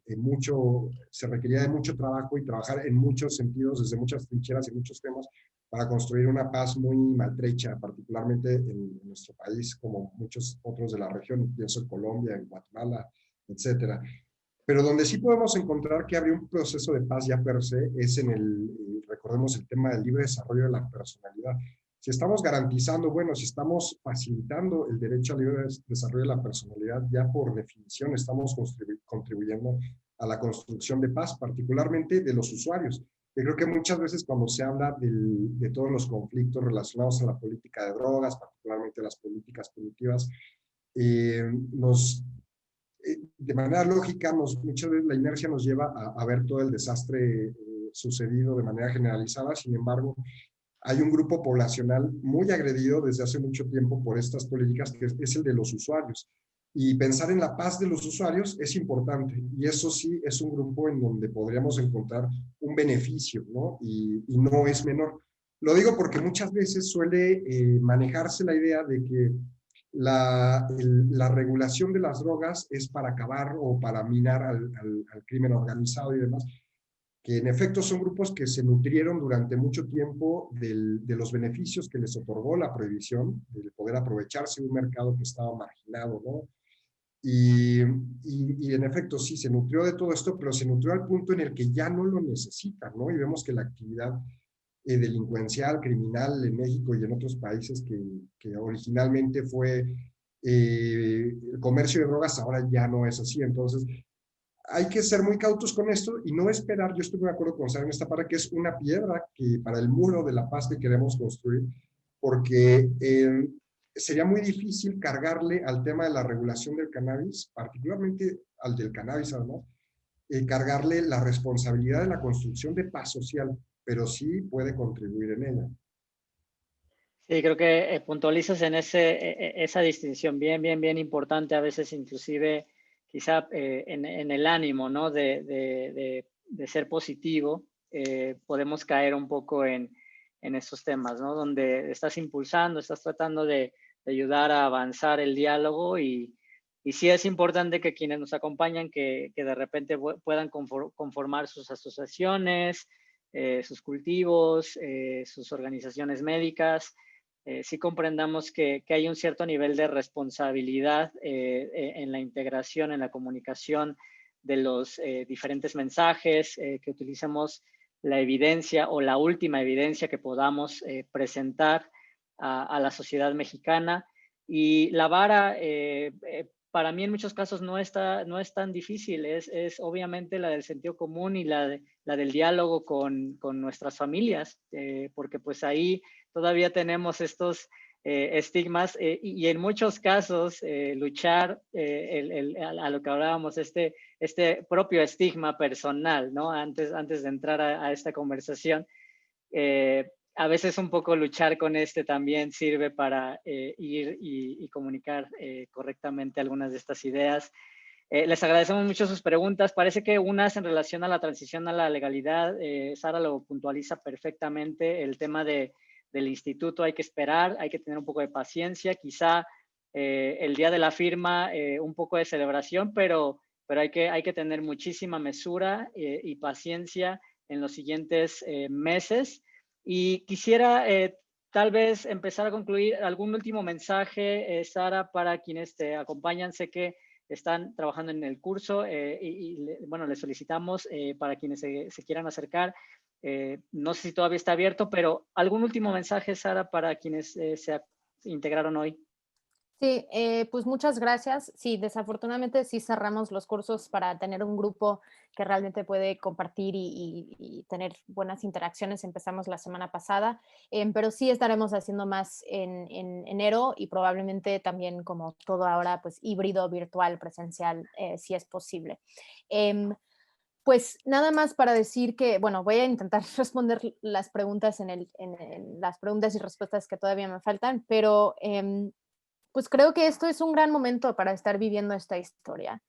se requería de mucho trabajo y trabajar en muchos sentidos, desde muchas trincheras y muchos temas, para construir una paz muy maltrecha, particularmente en nuestro país, como muchos otros de la región, pienso en Colombia, en Guatemala, etcétera. Pero donde sí podemos encontrar que habría un proceso de paz ya per se es recordemos el tema del libre desarrollo de la personalidad. Si estamos garantizando, bueno, si estamos facilitando el derecho al libre desarrollo de la personalidad, ya por definición estamos contribuyendo a la construcción de paz, particularmente de los usuarios. Yo creo que muchas veces cuando se habla de todos los conflictos relacionados a la política de drogas, particularmente las políticas punitivas, de manera lógica, muchas veces la inercia nos lleva a ver todo el desastre sucedido de manera generalizada. Sin embargo, hay un grupo poblacional muy agredido desde hace mucho tiempo por estas políticas, que es el de los usuarios. Y pensar en la paz de los usuarios es importante. Y eso sí es un grupo en donde podríamos encontrar un beneficio, ¿no? Y no es menor. Lo digo porque muchas veces suele manejarse la idea de que la regulación de las drogas es para acabar o para minar al crimen organizado y demás, que en efecto son grupos que se nutrieron durante mucho tiempo de los beneficios que les otorgó la prohibición, de poder aprovecharse de un mercado que estaba marginado, ¿no? Y en efecto sí, se nutrió de todo esto, pero se nutrió al punto en el que ya no lo necesitan, ¿no? Y vemos que la actividad delincuencial, criminal en México y en otros países que originalmente fue el comercio de drogas, ahora ya no es así. Entonces, hay que ser muy cautos con esto y no esperar. Yo estoy muy de acuerdo con Sara en esta parte, que es una piedra que para el muro de la paz que queremos construir, porque sería muy difícil cargarle al tema de la regulación del cannabis, particularmente al del cannabis además, cargarle la responsabilidad de la construcción de paz social, pero sí puede contribuir en ella. Sí, creo que puntualizas en esa distinción bien importante, a veces inclusive quizá en el ánimo, ¿no? de ser positivo, podemos caer un poco en esos temas, ¿no? Donde estás impulsando, estás tratando de ayudar a avanzar el diálogo y sí es importante que quienes nos acompañan, que de repente puedan conformar sus asociaciones, sus cultivos, sus organizaciones médicas, sí comprendamos que hay un cierto nivel de responsabilidad en la integración, en la comunicación de los diferentes mensajes, que utilicemos la evidencia o la última evidencia que podamos presentar a la sociedad mexicana. Y la vara, para mí en muchos casos no es tan difícil, es obviamente la del sentido común y la del diálogo con nuestras familias, porque pues ahí todavía tenemos estos estigmas y en muchos casos luchar a lo que hablábamos, este propio estigma personal, ¿no? Antes de entrar a esta conversación, a veces un poco luchar con también sirve para ir y comunicar correctamente algunas de estas ideas. Les agradecemos mucho sus preguntas. Parece que unas en relación a la transición a la legalidad, Sara lo puntualiza perfectamente, el tema del instituto hay que esperar, hay que tener un poco de paciencia, quizá el día de la firma un poco de celebración, pero hay que tener muchísima mesura y paciencia en los siguientes meses. Y quisiera tal vez empezar a concluir algún último mensaje, Sara, para quienes te acompañan. Sé que están trabajando en el curso bueno, les solicitamos para quienes se quieran acercar. No sé si todavía está abierto, pero algún último mensaje, Sara, para quienes se integraron hoy. Sí, pues muchas gracias. Sí, desafortunadamente sí cerramos los cursos para tener un grupo que realmente puede compartir y tener buenas interacciones. Empezamos la semana pasada, pero sí estaremos haciendo más en enero y probablemente también como todo ahora, pues híbrido, virtual, presencial, si es posible. Pues nada más para decir que, bueno, voy a intentar responder las preguntas en las preguntas y respuestas que todavía me faltan, pero pues creo que esto es un gran momento para estar viviendo esta historia.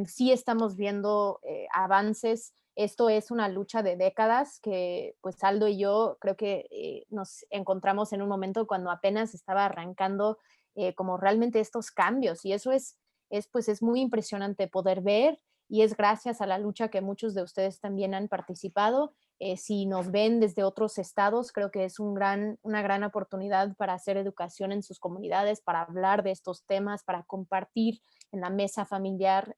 Sí estamos viendo avances. Esto es una lucha de décadas que pues Aldo y yo creo que nos encontramos en un momento cuando apenas estaba arrancando como realmente estos cambios y eso pues es muy impresionante poder ver y es gracias a la lucha que muchos de ustedes también han participado. Si nos ven desde otros estados, creo que es una gran oportunidad para hacer educación en sus comunidades, para hablar de estos temas, para compartir en la mesa familiar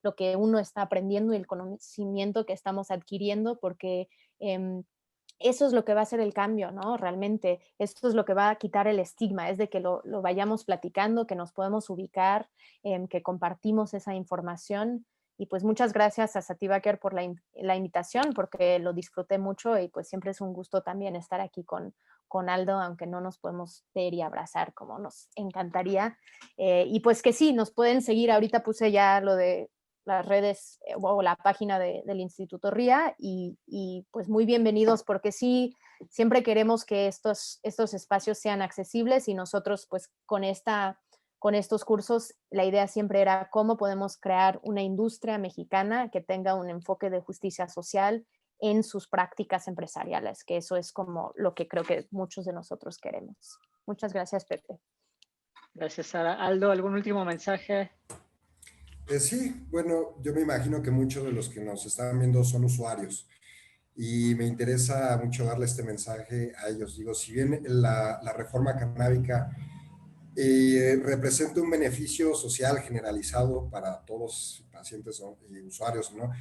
lo que uno está aprendiendo y el conocimiento que estamos adquiriendo, porque eso es lo que va a hacer el cambio, ¿no? Realmente, esto es lo que va a quitar el estigma, es de que lo vayamos platicando, que nos podemos ubicar, que compartimos esa información. Y pues muchas gracias a Sativa Care por la invitación, porque lo disfruté mucho y pues siempre es un gusto también estar aquí con Aldo, aunque no nos podemos ver y abrazar como nos encantaría. Y pues que sí, nos pueden seguir, ahorita puse ya lo de las redes o la página del Instituto RIA y pues muy bienvenidos porque sí, siempre queremos que estos espacios sean accesibles y nosotros pues con estos cursos la idea siempre era cómo podemos crear una industria mexicana que tenga un enfoque de justicia social en sus prácticas empresariales, que eso es como lo que creo que muchos de nosotros queremos. Muchas gracias, Pepe. Gracias, Sara. Aldo, ¿algún último mensaje? Sí, bueno, yo me imagino que muchos de los que nos están viendo son usuarios y me interesa mucho darle este mensaje a ellos. Digo, si bien la reforma canábica representa un beneficio social generalizado para todos los pacientes y usuarios, ¿no?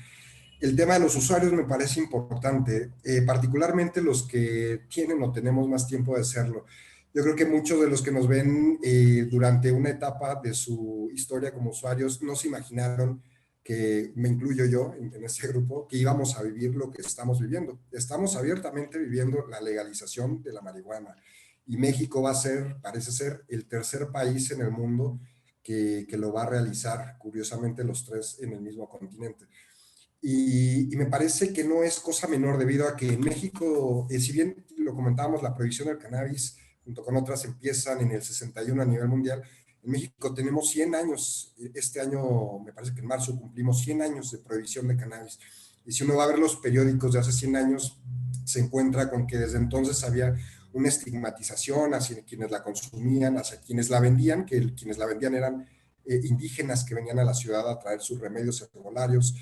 El tema de los usuarios me parece importante, particularmente los que tienen o tenemos más tiempo de hacerlo. Yo creo que muchos de los que nos ven durante una etapa de su historia como usuarios no se imaginaron, que me incluyo yo en ese grupo, que íbamos a vivir lo que estamos viviendo. Estamos abiertamente viviendo la legalización de la marihuana y México va a ser, parece ser, el tercer país en el mundo que lo va a realizar, curiosamente los tres en el mismo continente. Y me parece que no es cosa menor debido a que en México, si bien lo comentábamos, la prohibición del cannabis junto con otras empiezan en el 61 a nivel mundial, en México tenemos 100 años, este año me parece que en marzo cumplimos 100 años de prohibición de cannabis. Y si uno va a ver los periódicos de hace 100 años, se encuentra con que desde entonces había una estigmatización hacia quienes la consumían, hacia quienes la vendían, que quienes la vendían eran indígenas que venían a la ciudad a traer sus remedios herbolarios.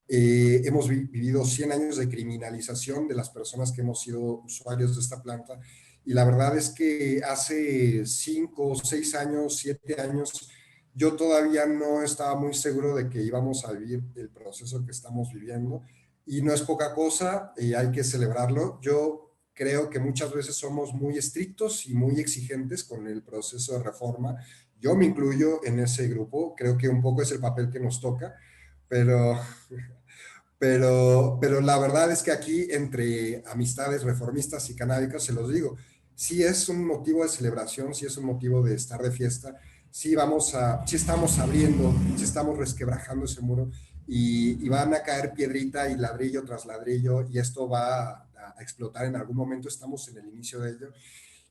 Hemos vivido 100 años de criminalización de las personas que hemos sido usuarios de esta planta y la verdad es que hace 5, 6 años, 7 años, yo todavía no estaba muy seguro de que íbamos a vivir el proceso que estamos viviendo y no es poca cosa, hay que celebrarlo. Yo creo que muchas veces somos muy estrictos y muy exigentes con el proceso de reforma. Yo me incluyo en ese grupo, creo que un poco es el papel que nos toca, pero pero la verdad es que aquí, entre amistades reformistas y canábicas, se los digo, sí es un motivo de celebración, sí es un motivo de estar de fiesta, sí estamos abriendo, sí estamos resquebrajando ese muro y van a caer piedrita y ladrillo tras ladrillo y esto va a explotar en algún momento, estamos en el inicio de ello.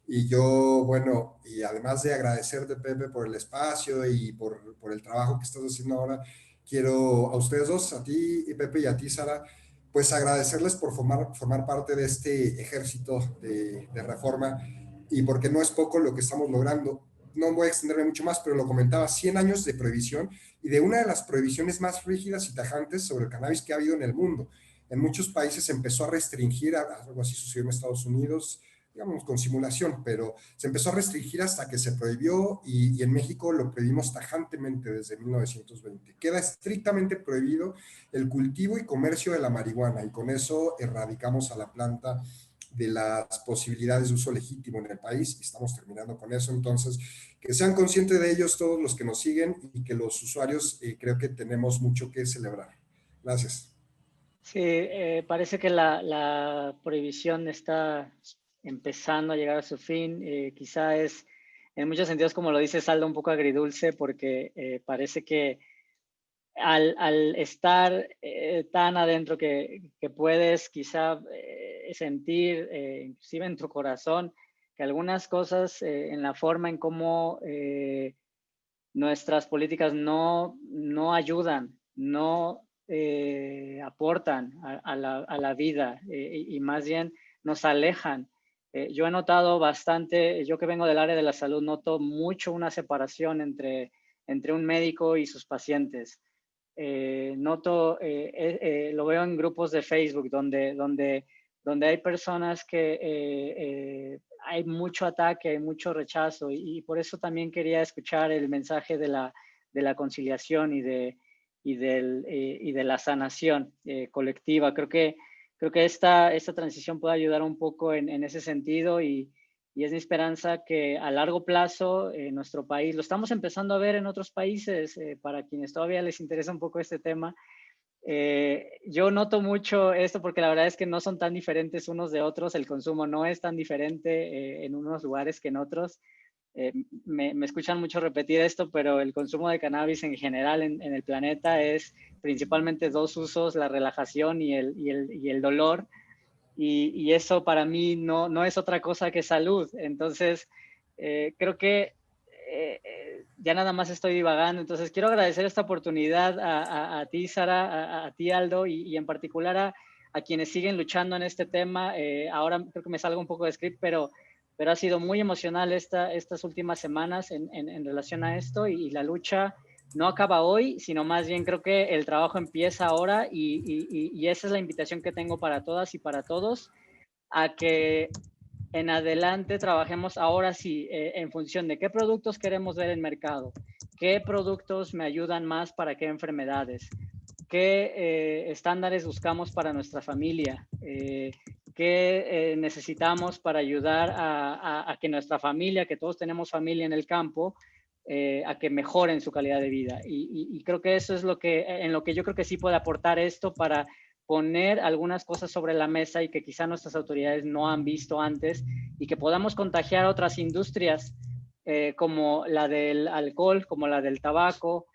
Y yo, bueno, y además de agradecerte, Pepe, por el espacio y por el trabajo que estás haciendo ahora, quiero a ustedes dos, a ti, Pepe, y a ti, Sara, pues agradecerles por formar parte de este ejército de reforma y porque no es poco lo que estamos logrando. No voy a extenderme mucho más, pero lo comentaba, 100 años de prohibición y de una de las prohibiciones más rígidas y tajantes sobre el cannabis que ha habido en el mundo. En muchos países se empezó a restringir, algo así sucedió en Estados Unidos, digamos, con simulación, pero se empezó a restringir hasta que se prohibió y en México lo prohibimos tajantemente desde 1920. Queda estrictamente prohibido el cultivo y comercio de la marihuana y con eso erradicamos a la planta de las posibilidades de uso legítimo en el país y estamos terminando con eso. Entonces, que sean conscientes de ellos todos los que nos siguen y que los usuarios creo que tenemos mucho que celebrar. Gracias. Sí, parece que la prohibición está empezando a llegar a su fin. Quizá es, en muchos sentidos, como lo dice Saldo, un poco agridulce porque parece que al estar tan adentro que puedes quizá sentir, inclusive en tu corazón, que algunas cosas en la forma en cómo nuestras políticas no ayudan, no aportan a la vida y más bien nos alejan. Yo he notado bastante, yo que vengo del área de la salud, noto mucho una separación entre un médico y sus pacientes. Noto, lo veo en grupos de Facebook donde hay personas que hay mucho ataque, hay mucho rechazo y por eso también quería escuchar el mensaje de la conciliación y de la sanación colectiva. Creo que esta transición puede ayudar un poco en ese sentido y es mi esperanza que a largo plazo nuestro país, lo estamos empezando a ver en otros países, para quienes todavía les interesa un poco este tema, yo noto mucho esto porque la verdad es que no son tan diferentes unos de otros, el consumo no es tan diferente en unos lugares que en otros. Me escuchan mucho repetir esto, pero el consumo de cannabis en general en el planeta es principalmente dos usos, la relajación y el dolor. Y eso para mí no es otra cosa que salud. Entonces, creo que ya nada más estoy divagando. Entonces, quiero agradecer esta oportunidad a ti, Sara, a ti, Aldo, y en particular a quienes siguen luchando en este tema. Ahora creo que me salgo un poco de script, pero ha sido muy emocional estas últimas semanas en relación a esto, y la lucha no acaba hoy, sino más bien creo que el trabajo empieza ahora, y esa es la invitación que tengo para todas y para todos, a que en adelante trabajemos ahora sí en función de qué productos queremos ver en mercado, qué productos me ayudan más para qué enfermedades, qué estándares buscamos para nuestra familia, qué necesitamos para ayudar a que nuestra familia, que todos tenemos familia en el campo, a que mejoren su calidad de vida. Y creo que eso es en lo que yo creo que sí puede aportar esto, para poner algunas cosas sobre la mesa y que quizá nuestras autoridades no han visto antes, y que podamos contagiar a otras industrias como la del alcohol, como la del tabaco,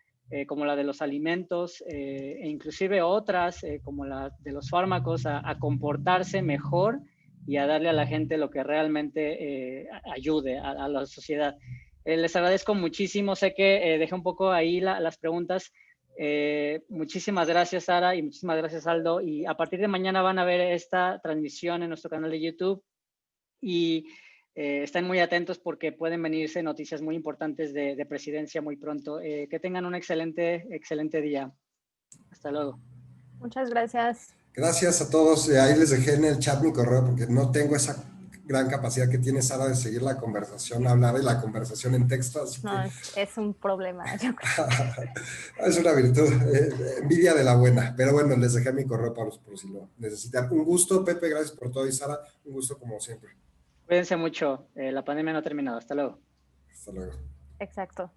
como la de los alimentos, e inclusive otras como la de los fármacos, a comportarse mejor y a darle a la gente lo que realmente ayude a la sociedad. Les agradezco muchísimo. Sé que dejé un poco ahí las preguntas. Muchísimas gracias, Sara, y muchísimas gracias, Aldo. Y a partir de mañana van a ver esta transmisión en nuestro canal de YouTube, y estén muy atentos porque pueden venirse noticias muy importantes de presidencia muy pronto. Que tengan un excelente día. Hasta luego. Muchas gracias. Gracias a todos. Ahí les dejé en el chat mi correo porque no tengo esa gran capacidad que tiene Sara de seguir la conversación, hablar de la conversación en texto. Así no, que... es un problema, yo creo. Es una virtud, envidia de la buena. Pero bueno, les dejé mi correo por si lo necesitan. Un gusto, Pepe, gracias por todo. Y Sara, un gusto como siempre. Cuídense mucho. La pandemia no ha terminado. Hasta luego. Hasta luego. Exacto.